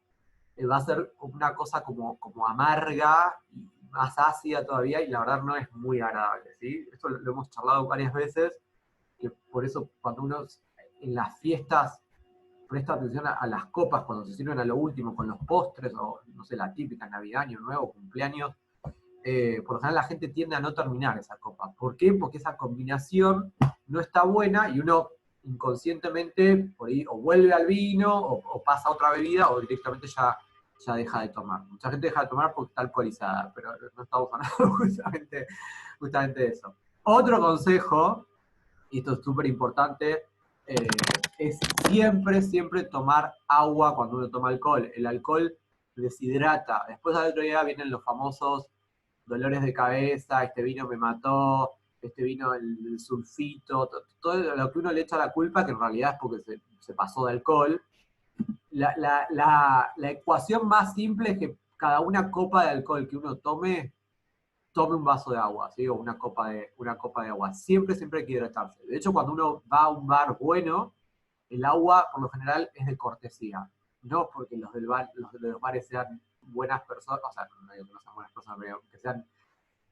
va a ser una cosa como amarga y más ácida todavía, y la verdad no es muy agradable, ¿sí? Esto lo hemos charlado varias veces, que por eso cuando uno en las fiestas presta atención a las copas, cuando se sirven a lo último, con los postres, o no sé, la típica Navidad, Año Nuevo, cumpleaños, por lo general la gente tiende a no terminar esa copa. ¿Por qué? Porque esa combinación no está buena y uno inconscientemente por ahí o vuelve al vino o pasa a otra bebida o directamente ya deja de tomar. Mucha gente deja de tomar porque está alcoholizada, pero no estamos hablando justamente de eso. Otro consejo, y esto es súper importante, es siempre tomar agua cuando uno toma alcohol. El alcohol deshidrata. Después al otro día vienen los famosos dolores de cabeza, este vino me mató, este vino el sulfito, todo lo que uno le echa la culpa, que en realidad es porque se pasó de alcohol. La ecuación más simple es que cada una copa de alcohol que uno tome un vaso de agua, ¿sí? O una copa de agua. Siempre hay que hidratarse. De hecho, cuando uno va a un bar bueno, el agua, por lo general, es de cortesía. No porque los de los bares sean buenas personas, o sea, no digo que no sean buenas personas, pero que sean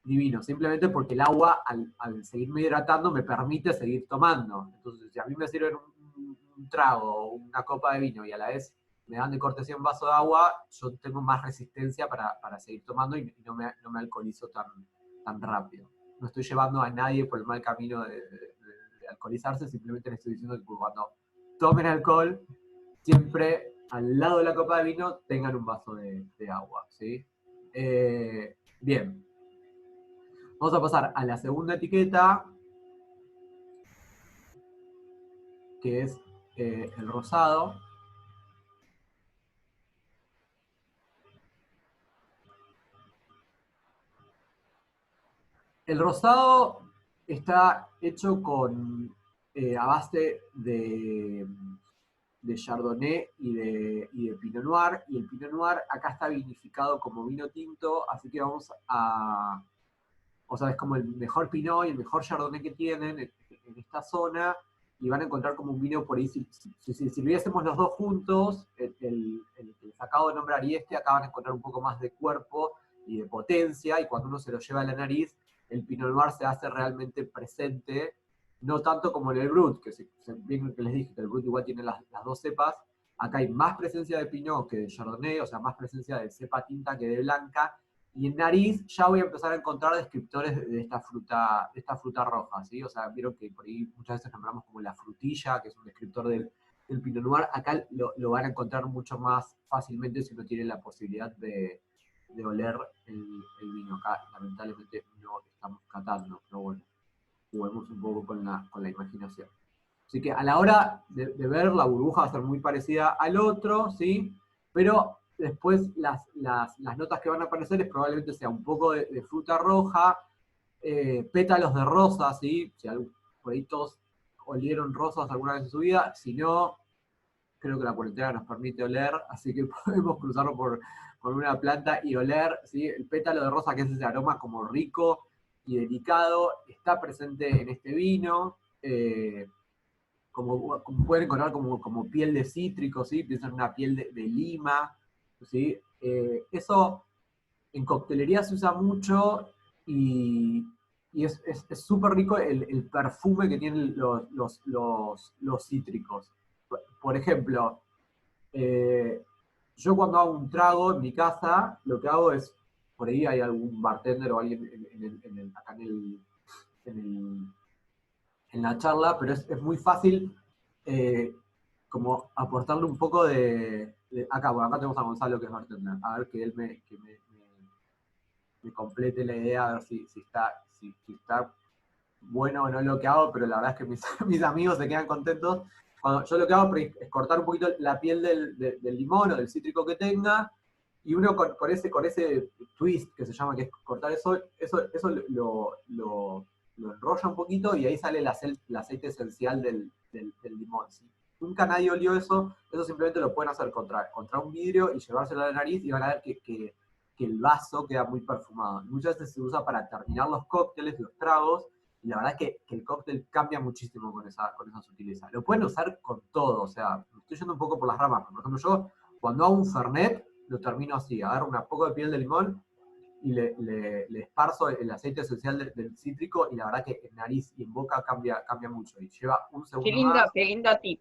divinos. Simplemente porque el agua, al seguirme hidratando, me permite seguir tomando. Entonces, si a mí me sirven un trago o una copa de vino y a la vez me dan de cortesía un vaso de agua, yo tengo más resistencia para seguir tomando y no me alcoholizo tan rápido. No estoy llevando a nadie por el mal camino de alcoholizarse, simplemente le estoy diciendo que cuando tomen alcohol, siempre al lado de la copa de vino tengan un vaso de agua, ¿sí? Bien. Vamos a pasar a la segunda etiqueta, que es el rosado. El rosado está hecho a base de Chardonnay y de Pinot Noir, y el Pinot Noir acá está vinificado como vino tinto, así que o sea, es como el mejor Pinot y el mejor Chardonnay que tienen en esta zona, y van a encontrar como un vino por ahí, si viésemos los dos juntos, el sacado de nombre Arieste, acá van a encontrar un poco más de cuerpo y de potencia, y cuando uno se lo lleva a la nariz, el Pinot Noir se hace realmente presente, no tanto como en el Brut, bien que les dije que el Brut igual tiene las dos cepas. Acá hay más presencia de Pinot que de Chardonnay, o sea, más presencia de cepa tinta que de blanca, y en nariz ya voy a empezar a encontrar descriptores de esta fruta roja, ¿sí? O sea, vieron que por ahí muchas veces nombramos como la frutilla, que es un descriptor del Pinot Noir, acá lo van a encontrar mucho más fácilmente si uno tiene la posibilidad de oler el vino. Acá lamentablemente no estamos catando, pero bueno, juguemos un poco con la imaginación. Así que a la hora de ver, la burbuja va a ser muy parecida al otro, ¿sí? Pero después las notas que van a aparecer es probablemente sea un poco de fruta roja, pétalos de rosa, ¿sí? Si por ahí todos olieron rosas alguna vez en su vida, si no, creo que la cuarentena nos permite oler, así que podemos cruzarlo por una planta y oler, ¿sí? El pétalo de rosa, que es ese aroma como rico y delicado, está presente en este vino, como pueden encontrar como piel de cítrico, ¿sí? Piensan en una piel de lima, ¿sí? Eso en coctelería se usa mucho y es súper rico el perfume que tienen los cítricos. Por ejemplo, yo cuando hago un trago en mi casa, lo que hago es, por ahí hay algún bartender o alguien acá en la charla, pero es muy fácil como aportarle un poco acá tenemos a Gonzalo, que es bartender, a ver que él me complete la idea, a ver si está bueno o no lo que hago, pero la verdad es que mis amigos se quedan contentos. Yo lo que hago es cortar un poquito la piel del limón o del cítrico que tenga, y uno con ese twist que se llama, que es cortar eso lo enrolla un poquito, y ahí sale el aceite esencial del limón. Si nunca nadie olió eso simplemente lo pueden hacer contra un vidrio y llevárselo a la nariz, y van a ver que el vaso queda muy perfumado. Muchas veces se usa para terminar los cócteles, los tragos, y la verdad que el cóctel cambia muchísimo con esa sutileza. Lo pueden usar con todo, o sea, me estoy yendo un poco por las ramas, pero por ejemplo yo, cuando hago un Fernet, lo termino así, agarro un poco de piel de limón, y le esparzo el aceite esencial del cítrico, y la verdad que en nariz y en boca cambia mucho, y lleva un segundo más. Qué lindo tip.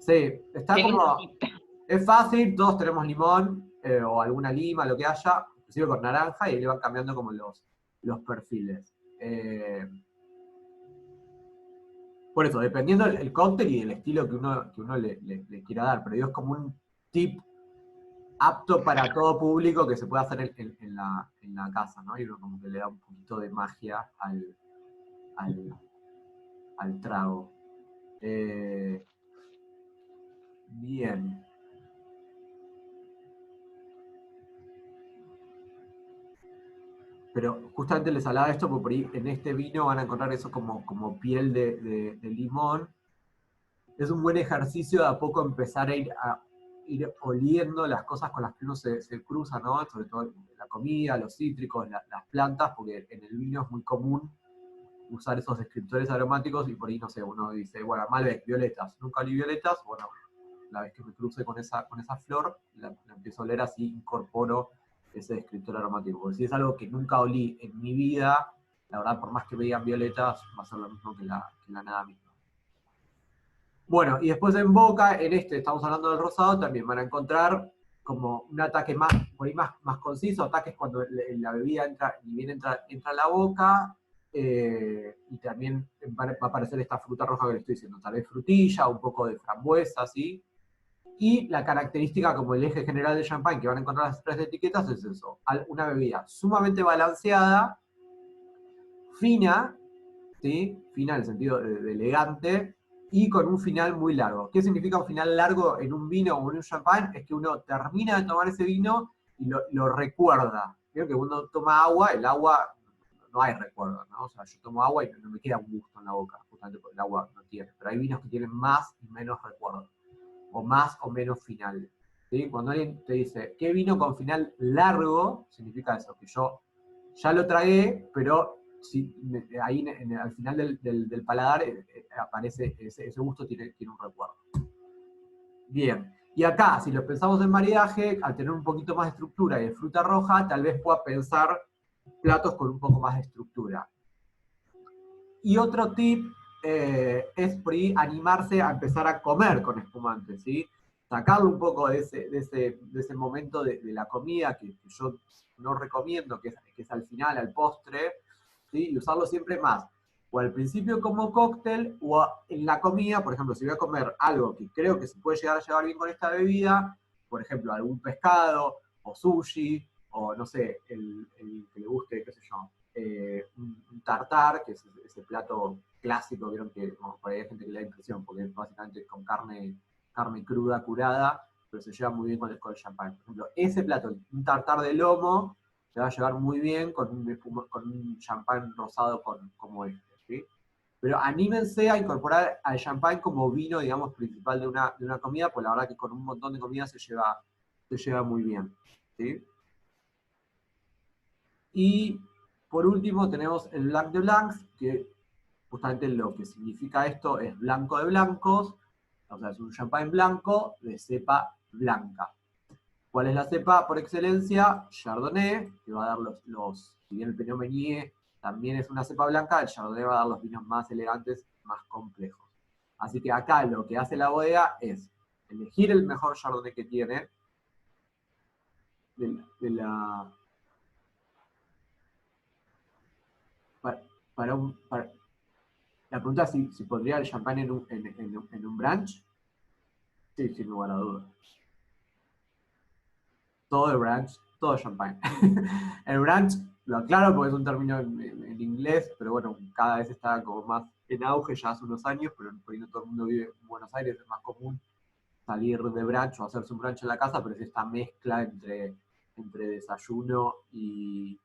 Sí, está Qué como... lindo tip. Es fácil, todos tenemos limón, o alguna lima, lo que haya, inclusive con naranja, y le van cambiando como los perfiles. Por eso, dependiendo el cóctel y el estilo que uno le quiera dar, pero digo, es como un tip apto para todo público que se puede hacer en la casa, ¿no? Y uno como que le da un poquito de magia al trago. Bien. Pero justamente les hablaba de esto porque por ahí en este vino van a encontrar eso como piel de limón. Es un buen ejercicio de a poco empezar a ir oliendo las cosas con las que uno se cruza, ¿no? Sobre todo la comida, los cítricos, las plantas, porque en el vino es muy común usar esos descriptores aromáticos, y por ahí, no sé, uno dice, bueno, Malbec, violetas, nunca olí violetas, bueno, la vez que me cruce con esa flor, la empiezo a oler, así incorporo ese descriptor aromático. Porque si es algo que nunca olí en mi vida, la verdad, por más que me digan violetas, va a ser lo mismo que la nada misma. Bueno, y después en boca, estamos hablando del rosado, también van a encontrar como un ataque por ahí más conciso, ataques cuando la bebida entra a la boca, y también va a aparecer esta fruta roja que le estoy diciendo, tal vez frutilla, un poco de frambuesa, ¿sí? Y la característica como el eje general del champán que van a encontrar las tres etiquetas es eso, una bebida sumamente balanceada, fina, ¿sí? Fina en el sentido de elegante, y con un final muy largo. ¿Qué significa un final largo en un vino o en un champán? Es que uno termina de tomar ese vino y lo recuerda. Vieron que uno toma agua, el agua no hay recuerdo, ¿no? O sea, yo tomo agua y no me queda un gusto en la boca, justamente porque el agua no tiene. Pero hay vinos que tienen más y menos recuerdo, o más o menos final. ¿Sí? Cuando alguien te dice, ¿qué vino con final largo? Significa eso, que yo ya lo tragué, pero si, ahí al final del paladar aparece ese gusto, tiene un recuerdo. Bien, y acá, si lo pensamos en maridaje, al tener un poquito más de estructura y de fruta roja, tal vez pueda pensar platos con un poco más de estructura. Y otro tip es por ahí animarse a empezar a comer con espumante, ¿sí? Sacarlo un poco de ese momento de la comida que yo no recomiendo, que es al final, al postre, ¿sí? Y usarlo siempre más, o al principio como cóctel, o en la comida, por ejemplo, si voy a comer algo que creo que se puede llegar a llevar bien con esta bebida, por ejemplo, algún pescado, o sushi, o no sé, el que le guste, qué sé yo, un tartar, que es ese plato clásico, vieron que bueno, por ahí hay gente que le da impresión, porque es básicamente con carne cruda, curada, pero se lleva muy bien con el champán. Por ejemplo, ese plato, un tartar de lomo, se va a llevar muy bien con un champán rosado como este, ¿sí? Pero anímense a incorporar al champán como vino, digamos, principal de una comida, pues la verdad que con un montón de comida se lleva muy bien, ¿sí? Y por último tenemos el Blanc de Blancs, que justamente lo que significa esto es blanco de blancos, o sea, es un champán blanco de cepa blanca. ¿Cuál es la cepa por excelencia? Chardonnay, que va a dar si bien el Pinot Meunier también es una cepa blanca, el Chardonnay va a dar los vinos más elegantes, más complejos. Así que acá lo que hace la bodega es elegir el mejor Chardonnay que tiene, la pregunta es si pondría el champán en un brunch. Sí, sin lugar a dudas. Todo de brunch, todo champán. El brunch, lo aclaro porque es un término en inglés, pero bueno, cada vez está como más en auge ya hace unos años, pero por ahí no todo el mundo vive en Buenos Aires, es más común salir de brunch o hacerse un brunch en la casa, pero es esta mezcla entre desayuno y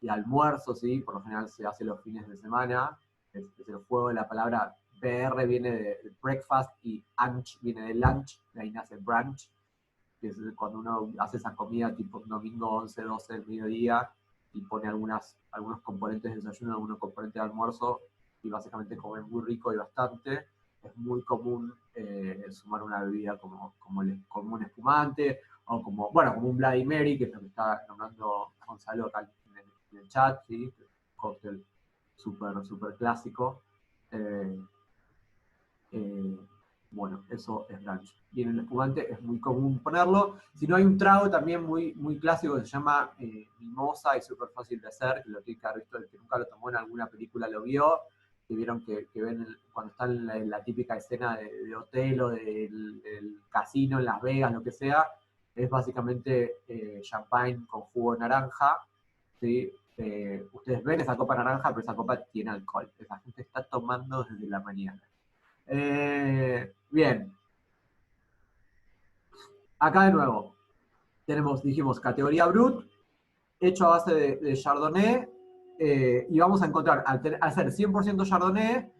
almuerzo, ¿sí? Por lo general se hace los fines de semana, es el juego de la palabra BR viene de breakfast y lunch viene de lunch, de ahí nace brunch, que es cuando uno hace esa comida tipo domingo 11, 12 del mediodía y pone algunos componentes de desayuno, algunos componentes de almuerzo y básicamente come muy rico y bastante. Es muy común sumar una bebida como un espumante o como un Bloody Mary, que es lo que está nombrando Gonzalo acá en el chat, ¿sí? Un cóctel súper clásico. Bueno, eso es brunch. Y en el espumante es muy común ponerlo. Si no, hay un trago también muy clásico que se llama mimosa y súper fácil de hacer, que lo tiene que haber visto, el que nunca lo tomó en alguna película lo vio, que vieron que ven cuando están en la típica escena de hotel o del casino en Las Vegas, lo que sea, es básicamente champagne con jugo de naranja, ¿sí? Ustedes ven esa copa naranja, pero esa copa tiene alcohol. Esa gente está tomando desde la mañana. Bien. Acá de nuevo, dijimos, categoría Brut, hecho a base de Chardonnay, y vamos a encontrar, al ser 100% Chardonnay,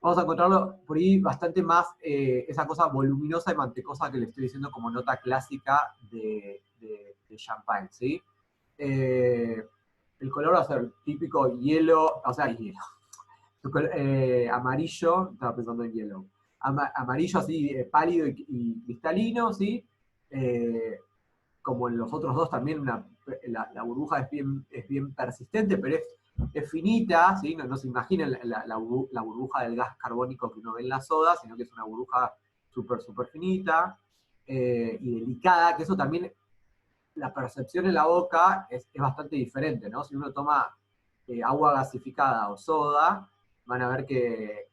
vamos a encontrarlo por ahí bastante más esa cosa voluminosa y mantecosa que le estoy diciendo como nota clásica de champagne, ¿sí? El color va a ser típico hielo, o sea, hielo. Amarillo, estaba pensando en hielo. Amarillo así pálido y cristalino, ¿sí? Como en los otros dos también la burbuja es bien persistente, pero es finita, ¿sí? No se imaginen la burbuja del gas carbónico que uno ve en la soda, sino que es una burbuja súper finita y delicada, que eso también, la percepción en la boca es bastante diferente, ¿no? Si uno toma agua gasificada o soda, van a ver que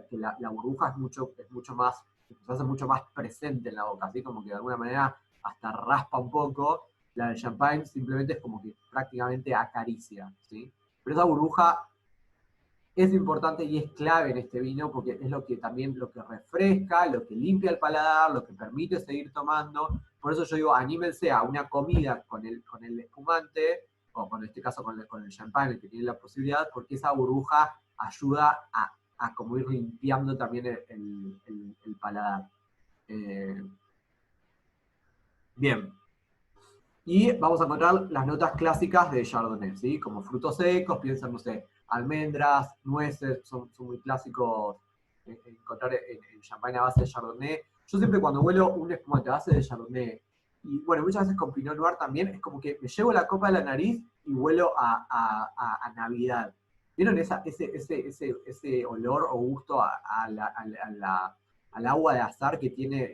la burbuja es mucho más, se hace mucho más presente en la boca, así como que de alguna manera hasta raspa un poco. La del champagne simplemente es como que prácticamente acaricia, ¿sí? Pero esa burbuja es importante y es clave en este vino porque es lo que refresca, lo que limpia el paladar, lo que permite seguir tomando. Por eso yo digo, anímense a una comida con el espumante, o con este caso con el champán, el que tiene la posibilidad, porque esa burbuja ayuda a como ir limpiando también el paladar. Bien. Y vamos a encontrar las notas clásicas de Chardonnay, ¿sí? Como frutos secos, piensan, no sé, almendras, nueces, son muy clásicos encontrar en champagne a base de Chardonnay. Yo siempre cuando huelo un espumante a base de Chardonnay, y bueno, muchas veces con Pinot Noir también, es como que me llevo la copa de la nariz y huelo a Navidad. ¿Vieron ese olor o gusto al agua de azahar que tiene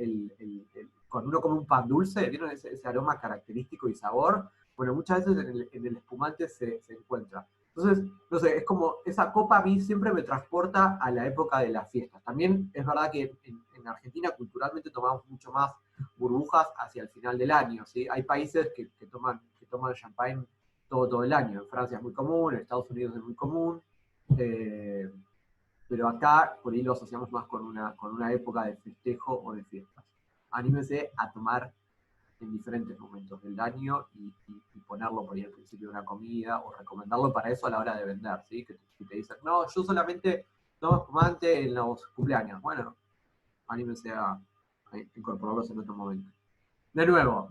cuando uno come un pan dulce? ¿Vieron ese aroma característico y sabor? Bueno, muchas veces en el espumante se encuentra. Entonces, no sé, es como, esa copa a mí siempre me transporta a la época de las fiestas. También es verdad que en Argentina culturalmente tomamos mucho más burbujas hacia el final del año, ¿sí? Hay países que toman champagne todo el año. En Francia es muy común, en Estados Unidos es muy común, pero acá por ahí lo asociamos más con una época de festejo o de fiestas. Anímense a tomar en diferentes momentos del año y ponerlo por ahí al principio de una comida, o recomendarlo para eso a la hora de vender, ¿sí? Que te dicen, no, yo solamente tomo espumante en los cumpleaños. Bueno, anímense a incorporarlos en otro momento. De nuevo,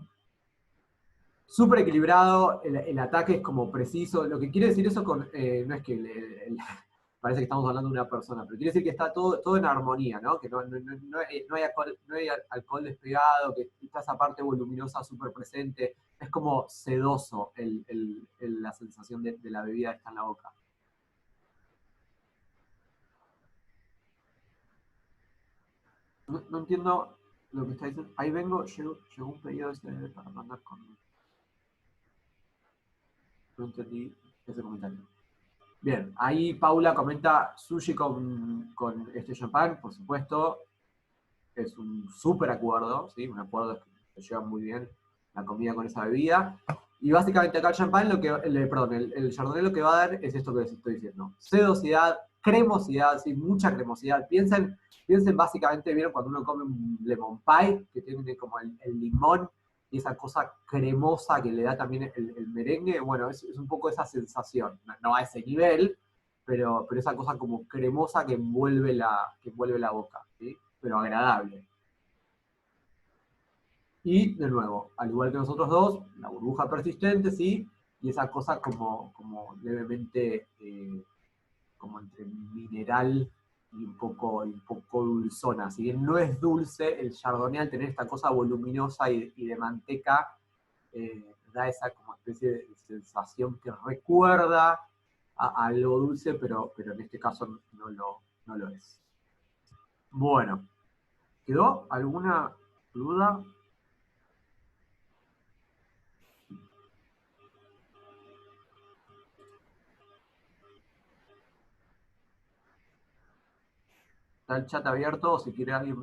súper equilibrado, el ataque es como preciso. Lo que quiere decir eso no es que parece que estamos hablando de una persona, pero quiere decir que está todo en armonía, ¿no? Que no hay alcohol despegado, que está esa parte voluminosa súper presente. Es como sedoso la sensación de la bebida que está en la boca. No entiendo lo que está diciendo. Ahí vengo, llegó un pedido para mandar con... No entendí ese comentario. Bien, ahí Paula comenta sushi con este champán, por supuesto, es un súper acuerdo, ¿sí? Un acuerdo que se lleva muy bien la comida con esa bebida. Y básicamente acá el champán, el Chardonnay lo que va a dar es esto que les estoy diciendo. Sedosidad, cremosidad, ¿sí? Mucha cremosidad. Piensen básicamente, ¿vieron cuando uno come un lemon pie? Que tiene como el limón y esa cosa cremosa que le da también el merengue. Bueno, es un poco esa sensación. No a ese nivel, pero esa cosa como cremosa que envuelve la boca, ¿sí? Pero agradable. Y, de nuevo, al igual que nosotros dos, la burbuja persistente, ¿sí? Y esa cosa como levemente, como entre mineral y un poco dulzona. Si bien no es dulce, el Chardonnay al tener esta cosa voluminosa y de manteca, da esa como especie de sensación que recuerda a algo dulce, pero en este caso no lo es. Bueno, ¿quedó alguna duda? Está el chat abierto, si quiere alguien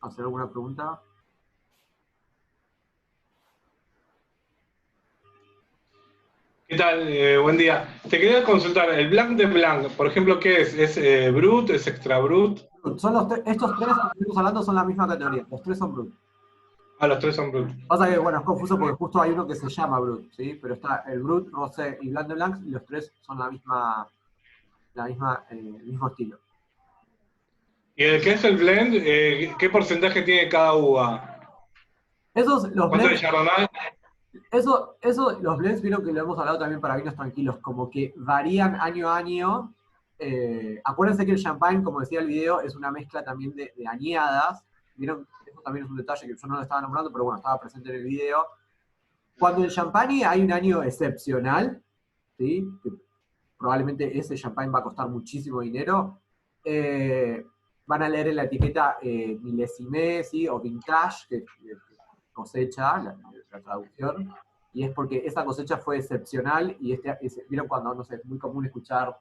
hacer alguna pregunta. ¿Qué tal? Buen día. Te quería consultar, el Blanc de Blanc, por ejemplo, ¿qué es? ¿Es Brut? ¿Es Extra Brut? Estos tres que estamos hablando son la misma categoría, los tres son Brut. Ah, los tres son Brut. Pasa que, bueno, es confuso porque justo hay uno que se llama Brut, ¿sí? Pero está el Brut, Rosé y Blanc de Blanc, y los tres son el mismo estilo. ¿Y el que es el blend, qué porcentaje tiene cada uva? Los ¿Cuánto de blends, Chardonnay? los blends, vieron que lo hemos hablado también para vinos tranquilos, como que varían año a año. Acuérdense que el champagne, como decía el video, es una mezcla también de añadas. Vieron, eso también es un detalle que yo no lo estaba nombrando, pero bueno, estaba presente en el video. Cuando en champagne hay un año excepcional, ¿sí? Que probablemente ese champagne va a costar muchísimo dinero, van a leer en la etiqueta milésimé, ¿sí? O vintage, que cosecha, la traducción, y es porque esa cosecha fue excepcional, y vieron cuando, no sé, es muy común escuchar,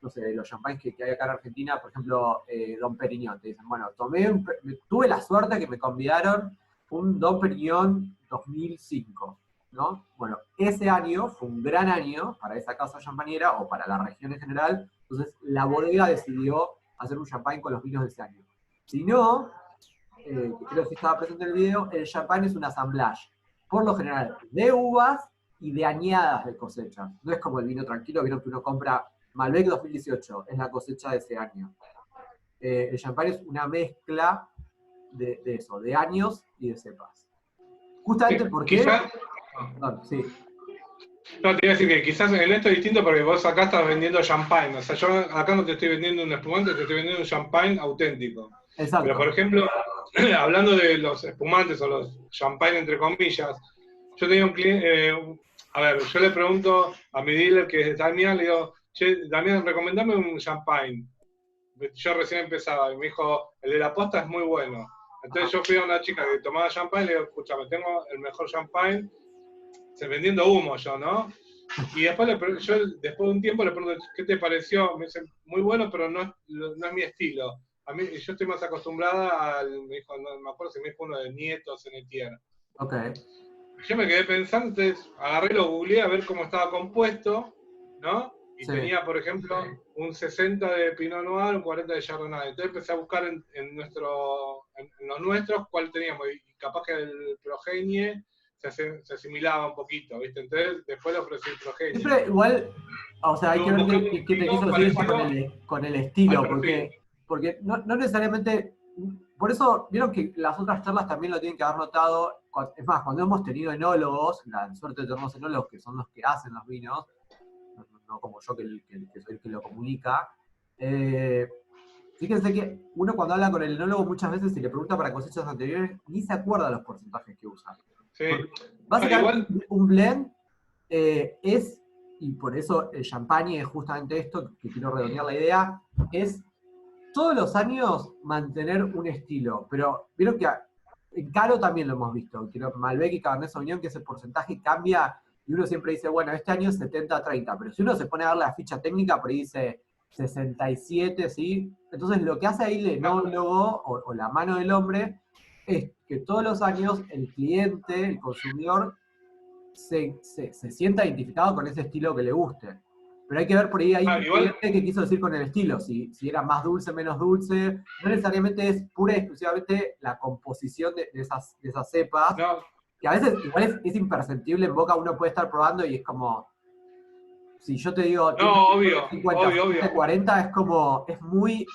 no sé, de los champagnes que hay acá en Argentina, por ejemplo, Dom Perignon, te dicen, bueno, tuve la suerte que me convidaron un Dom Perignon 2005, ¿no? Bueno, ese año fue un gran año para esa casa champañera, o para la región en general, entonces la bodega decidió hacer un champagne con los vinos de ese año. Si no, creo que estaba presente en el video, el champagne es un assemblage. por lo general, de uvas y de añadas de cosecha. No es como el vino tranquilo, vino que uno compra Malbec 2018, es la cosecha de ese año. El champán es una mezcla de eso, de años y de cepas. Justamente porque... Quizás, Perdón, sí. no, te iba a decir que quizás en esto es distinto porque vos acá estás vendiendo champagne. O sea, yo acá no te estoy vendiendo un espumante, te estoy vendiendo un champagne auténtico. Exacto. Pero, por ejemplo, hablando de los espumantes o los champagne entre comillas, yo tenía un cliente, a ver, yo le pregunto a mi dealer que es Damián, le digo, che, Damián, recomendame un champagne. Yo recién empezaba y me dijo, el de la posta es muy bueno. Entonces yo fui a una chica que tomaba champagne y le digo, escúchame, tengo el mejor champagne, vendiendo humo yo, ¿no? Y después yo después de un tiempo le pregunto, ¿qué te pareció? Me dice, muy bueno, pero no es mi estilo. A mí, yo estoy más acostumbrada me dijo, no me acuerdo si me dijo uno de Nietos en Etier. Ok. Yo me quedé pensando, entonces agarré, lo googleé a ver cómo estaba compuesto, ¿no? Y Sí. tenía, por ejemplo, un 60 de Pinot Noir, un 40 de Chardonnay. Entonces empecé a buscar en los nuestros cuál teníamos. Y capaz que el Progenie se asimilaba un poquito, ¿viste? Entonces después le ofrecí el Progenie. Siempre igual, o sea, hay que ver qué te quiso decir con el estilo, porque no necesariamente... Por eso, vieron que las otras charlas también lo tienen que haber notado. Es más, cuando hemos tenido enólogos, la suerte de tener enólogos que son los que hacen los vinos, no como yo que soy el que lo comunica. Fíjense que uno cuando habla con el enólogo muchas veces si le pregunta para cosechas anteriores, ni se acuerda los porcentajes que usa. Sí. Básicamente un blend es, y por eso el champagne es justamente esto, que quiero redondear la idea, es todos los años mantener un estilo, pero vieron que en Caro también lo hemos visto, que Malbec y Cabernet Sauvignon, que ese porcentaje cambia, y uno siempre dice, bueno, este año es 70-30, pero si uno se pone a ver la ficha técnica, por ahí dice 67, ¿sí? Entonces lo que hace ahí el enólogo, o la mano del hombre, es que todos los años el cliente, el consumidor, se sienta identificado con ese estilo que le guste. Pero hay que ver por ahí qué quiso decir con el estilo, si era más dulce, menos dulce. No necesariamente es pura y exclusivamente la composición de esas cepas, no. Que a veces igual es imperceptible en boca, uno puede estar probando y es como, si yo te digo, no, obvio, 50, obvio. 40, es como, es muy...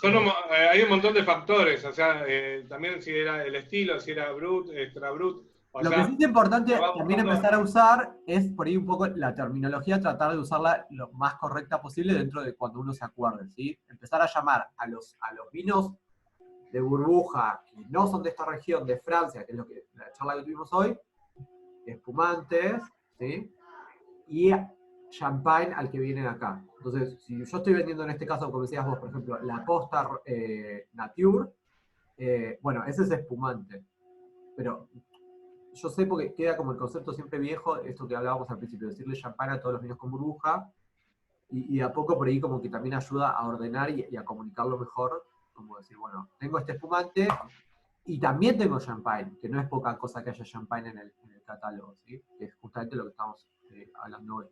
hay un montón de factores, o sea, también si era el estilo, si era brut, extra brut. Lo que sí es importante también empezar a usar es por ahí un poco la terminología, tratar de usarla lo más correcta posible dentro de cuando uno se acuerde, ¿sí? Empezar a llamar a los vinos de burbuja que no son de esta región, de Francia, que es la charla que tuvimos hoy, espumantes, ¿sí? Y champagne al que vienen acá. Entonces, si yo estoy vendiendo en este caso, como decías vos, por ejemplo, la Costa Nature, bueno, ese es espumante. Pero yo sé porque queda como el concepto siempre viejo, esto que hablábamos al principio, decirle champán a todos los vinos con burbuja, y a poco por ahí como que también ayuda a ordenar y a comunicarlo mejor, como decir, bueno, tengo este espumante y también tengo champagne, que no es poca cosa que haya champagne en el catálogo, ¿sí? Que es justamente lo que estamos hablando hoy.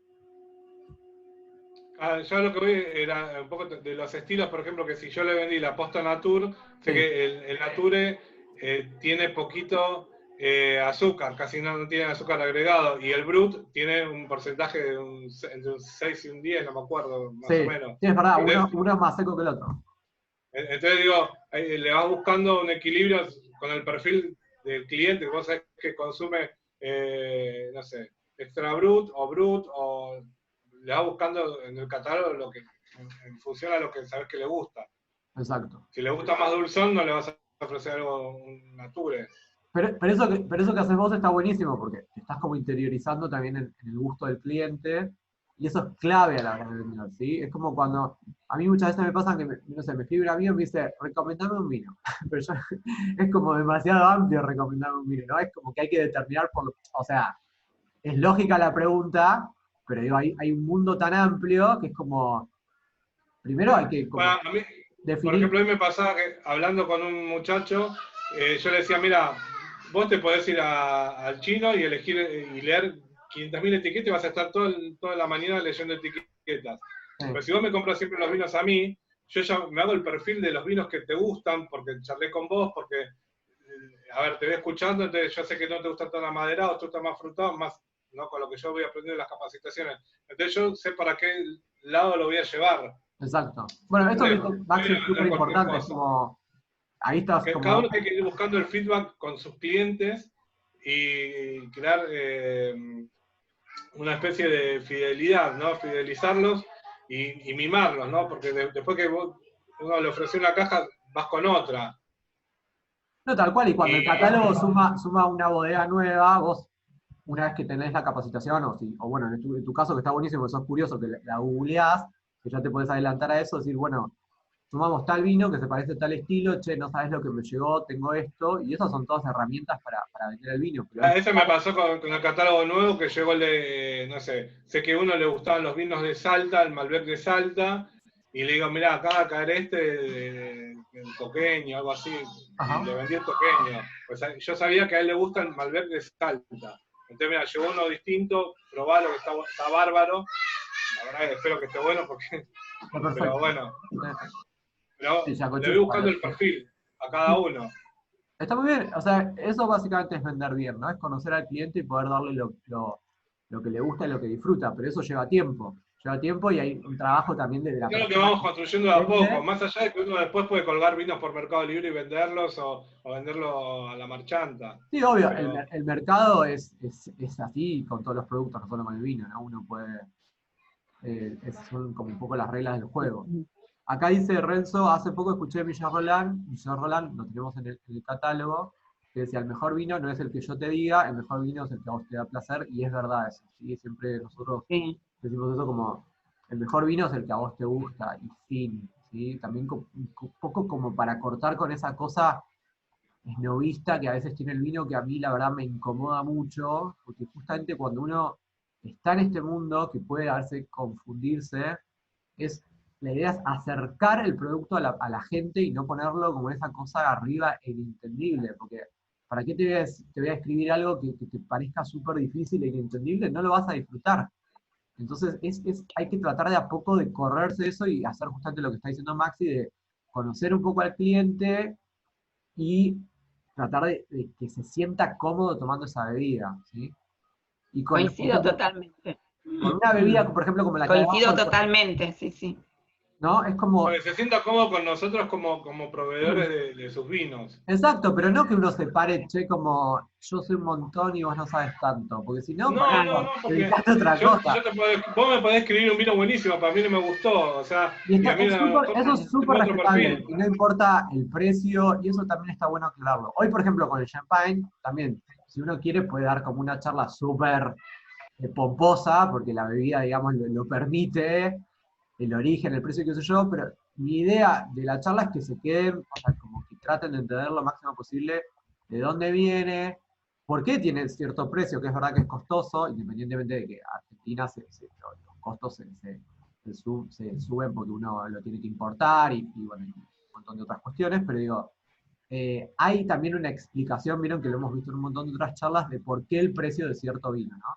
Yo lo que voy era un poco de los estilos, por ejemplo, que si yo le vendí la Posta Nature, sé que el Nature tiene poquito azúcar, casi no tiene azúcar agregado, y el Brut tiene un porcentaje de entre un 6 y un 10, no me acuerdo, más o menos. Sí, es verdad, uno es más seco que el otro. Entonces digo, le vas buscando un equilibrio con el perfil del cliente, vos sabés que consume, no sé, extra Brut, o le vas buscando en el catálogo lo que en función a lo que sabes que le gusta. Exacto. Si le gusta más dulzón, no le vas a ofrecer algo, un nature. Pero eso que haces vos está buenísimo, porque te estás como interiorizando también en el gusto del cliente, y eso es clave a la hora de vender, ¿sí? Es como cuando, a mí muchas veces me pasa que, no sé, me escribe un amigo y me dice, recomendame un vino. Pero yo, es como demasiado amplio recomendarme un vino, ¿no? Es como que hay que determinar o sea, es lógica la pregunta, pero digo, hay un mundo tan amplio que es como, primero hay que como, a mí, definir. Por ejemplo, a mí me pasaba que hablando con un muchacho, yo le decía, mira, vos te podés ir al chino y elegir y leer 500.000 etiquetas y vas a estar toda la mañana leyendo etiquetas. Sí. Pero si vos me compras siempre los vinos a mí, yo ya me hago el perfil de los vinos que te gustan, porque charlé con vos, porque a ver, te voy escuchando, entonces yo sé que no te gusta tan amaderado, tú estás más frutado, más, ¿no? Con lo que yo voy aprendiendo en las capacitaciones. Entonces yo sé para qué lado lo voy a llevar. Exacto. Bueno, esto que dice Maxi es súper importante, es cosa. como, ahí estás Que como... cada uno tiene que ir buscando el feedback con sus clientes y crear una especie de fidelidad, ¿no? Fidelizarlos y mimarlos, ¿no? Porque después que uno le ofrece una caja, vas con otra. No, tal cual, y cuando el catálogo suma una bodega nueva, vos, una vez que tenés la capacitación, o bueno, en tu caso que está buenísimo, que sos curioso, que la googleás, que ya te podés adelantar a eso, decir, bueno, sumamos tal vino que se parece a tal estilo, che, no sabes lo que me llegó, tengo esto, y esas son todas herramientas para vender el vino. Pero Eso me pasó con el catálogo nuevo que llegó el de, no sé que a uno le gustaban los vinos de Salta, el Malbec de Salta, y le digo, mirá, acá va a caer este de toqueño, algo así, Ajá. y le vendí el toqueño. Pues yo sabía que a él le gusta el Malbec de Salta. Entonces, mira, llegó uno distinto, probalo, que está bárbaro. La verdad que espero que esté bueno porque... Está perfecto. Pero bueno, pero Sí, ya, le voy buscando el perfil a cada uno. Está muy bien, o sea, eso básicamente es vender bien, ¿no? Es conocer al cliente y poder darle lo que le gusta y lo que disfruta, pero eso lleva tiempo y hay un trabajo también de la Es lo que persona vamos construyendo de a que poco, más allá de que uno después puede colgar vinos por Mercado Libre y venderlos o venderlo a la marchanta. Sí, obvio, Pero... el mercado es así con todos los productos, no solo con el vino, ¿no? Uno puede, esas son como un poco las reglas del juego. Acá dice Renzo, hace poco escuché Michel Roland, lo tenemos en el catálogo, que decía, el mejor vino no es el que yo te diga, el mejor vino es el que a vos te da placer, y es verdad eso, ¿sí? Siempre nosotros decimos eso como, el mejor vino es el que a vos te gusta, y fin, ¿sí? También un poco como para cortar con esa cosa esnovista que a veces tiene el vino, que a mí la verdad me incomoda mucho, porque justamente cuando uno está en este mundo, que puede a veces confundirse, la idea es acercar el producto a la gente y no ponerlo como esa cosa arriba e inentendible, porque ¿para qué te voy a escribir algo que te parezca súper difícil e inentendible? No lo vas a disfrutar. Entonces hay que tratar de a poco de correrse eso y hacer justamente lo que está diciendo Maxi, de conocer un poco al cliente y tratar de que se sienta cómodo tomando esa bebida, ¿sí? Y por Coincido ejemplo, totalmente. con una bebida, por ejemplo, como la que hay Coincido abajo, totalmente, sí, sí. ¿no? Es como, Porque se sienta cómodo con nosotros como proveedores de sus vinos. exacto, pero no que uno se pare, che, como yo sé un montón y vos no sabes tanto, porque si no, No, porque dedicate a otra cosa. vos me podés escribir un vino buenísimo, para mí no me gustó, o sea, Y y a mí eso es súper otro respetable, perfil. y no importa el precio, y eso también está bueno aclararlo. Hoy, por ejemplo, con el champagne, también, si uno quiere, puede dar como una charla súper pomposa, porque la bebida, digamos, lo permite, el origen, el precio, qué sé yo, pero mi idea de la charla es que se queden, o sea, como que traten de entender lo máximo posible de dónde viene, por qué tiene cierto precio, que es verdad que es costoso, independientemente de que Argentina los costos se suben porque uno lo tiene que importar y bueno, y un montón de otras cuestiones, pero digo, hay también una explicación, vieron que lo hemos visto en un montón de otras charlas, de por qué el precio de cierto vino, ¿no?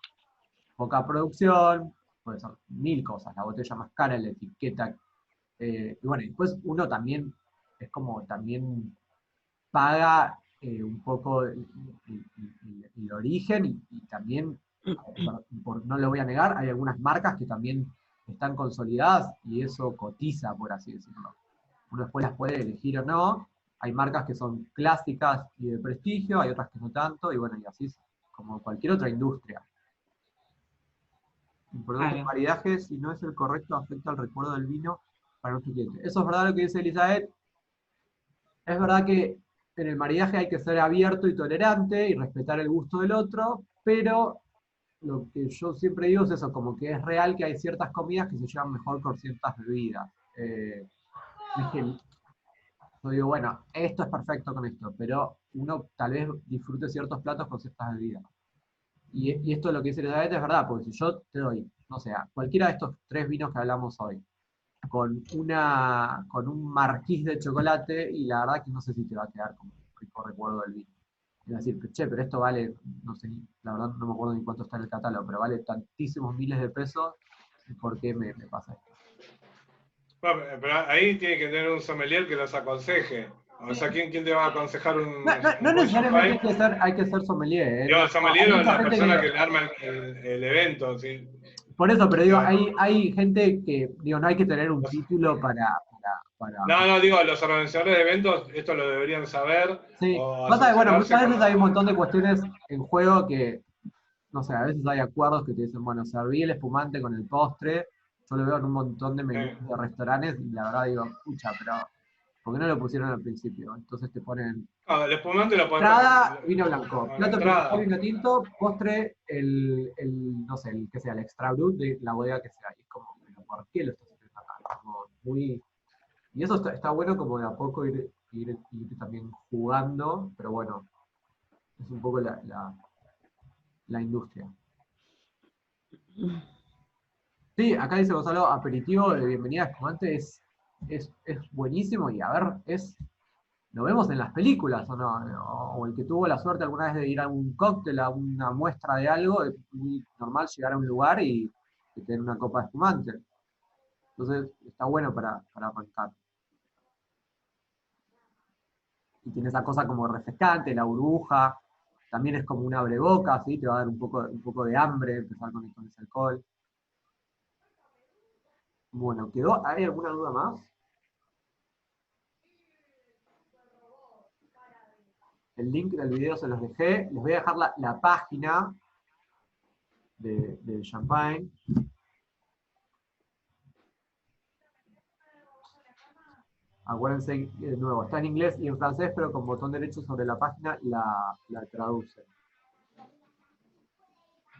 Poca producción, puede ser mil cosas, la botella más cara, la etiqueta, y bueno, después uno también, es como también paga un poco el origen y también, no lo voy a negar, hay algunas marcas que también están consolidadas y eso cotiza, por así decirlo. Uno después las puede elegir o no, hay marcas que son clásicas y de prestigio, hay otras que no tanto, y bueno, y así es como cualquier otra industria. Importante el maridaje, si no es el correcto, afecta al recuerdo del vino para nuestro cliente. Eso es verdad lo que dice Elizabeth. Es verdad que en el maridaje hay que ser abierto y tolerante y respetar el gusto del otro, pero lo que yo siempre digo es eso, como que es real que hay ciertas comidas que se llevan mejor con ciertas bebidas. Es que yo digo, bueno, esto es perfecto con esto, pero uno tal vez disfrute ciertos platos con ciertas bebidas. Y esto es lo que dice Elizabeth, es verdad, porque si yo te doy, no sé, cualquiera de estos 3 vinos que hablamos hoy, con un marquís de chocolate, y la verdad que no sé si te va a quedar como un rico recuerdo del vino. Es decir, che, pero esto vale, no sé, la verdad no me acuerdo ni cuánto está en el catálogo, pero vale tantísimos miles de pesos, ¿por qué me pasa esto? Bueno, pero ahí tiene que tener un sommelier que los aconseje. O sea, ¿quién te va a aconsejar un No buen necesariamente champagne? hay que ser sommelier, ¿eh? Digo, sommelier Hay es mucha la gente persona que le arma el evento, ¿sí? Por eso, pero digo, Digo, hay gente que, digo, no hay que tener un título para... no, digo, los organizadores de eventos esto lo deberían saber Sí, o pasa que, bueno, asesorarse muchas veces con... hay un montón de cuestiones en juego que, no sé, a veces hay acuerdos que te dicen, bueno, serví el espumante con el postre, yo lo veo en un montón de menús de restaurantes y la verdad digo, pucha, pero ¿por qué no lo pusieron al principio? Entonces te ponen Ah, el espumante lo pueden... entrada, vino blanco, La plato principal, entrada. vino tinto, postre, no sé, el que sea, el extra brut de la bodega que sea. Y es como, pero ¿por qué lo estás haciendo acá? Como muy... Y eso está bueno como de a poco ir también jugando, pero bueno, es un poco la industria. Sí, acá dice Gonzalo, aperitivo de bienvenida a espumante es buenísimo y a ver, lo vemos en las películas o no, o el que tuvo la suerte alguna vez de ir a un cóctel, a una muestra de algo, es muy normal llegar a un lugar y tener una copa de espumante. Entonces está bueno para arrancar. Y tiene esa cosa como refrescante, la burbuja, también es como un abreboca, ¿sí? Te va a dar un poco de hambre empezar con ese alcohol. Bueno, ¿hay alguna duda más? El link del video se los dejé. Les voy a dejar la página del Champagne. Acuérdense, de nuevo, está en inglés y en francés, pero con botón derecho sobre la página la traduce.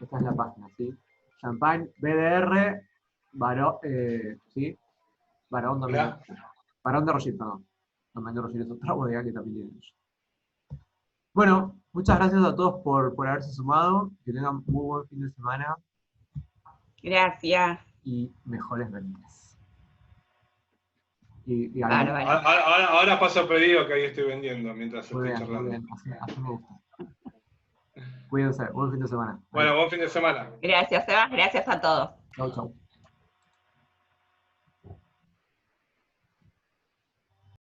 Esta es la página, ¿sí? Champagne BDR, ¿sí? Barón de Rothschild, perdón. Domaine de Rothschild es otra bodega que también tiene ellos. Bueno, muchas gracias a todos por haberse sumado. Que tengan muy buen fin de semana. Gracias. Y mejores ventas. Ahora paso a pedido que ahí estoy vendiendo mientras estoy charlando. Muy bien, así me gusta. Cuídense, buen fin de semana. Bueno, buen fin de semana. Gracias, Seba. Gracias a todos. Chau, chau.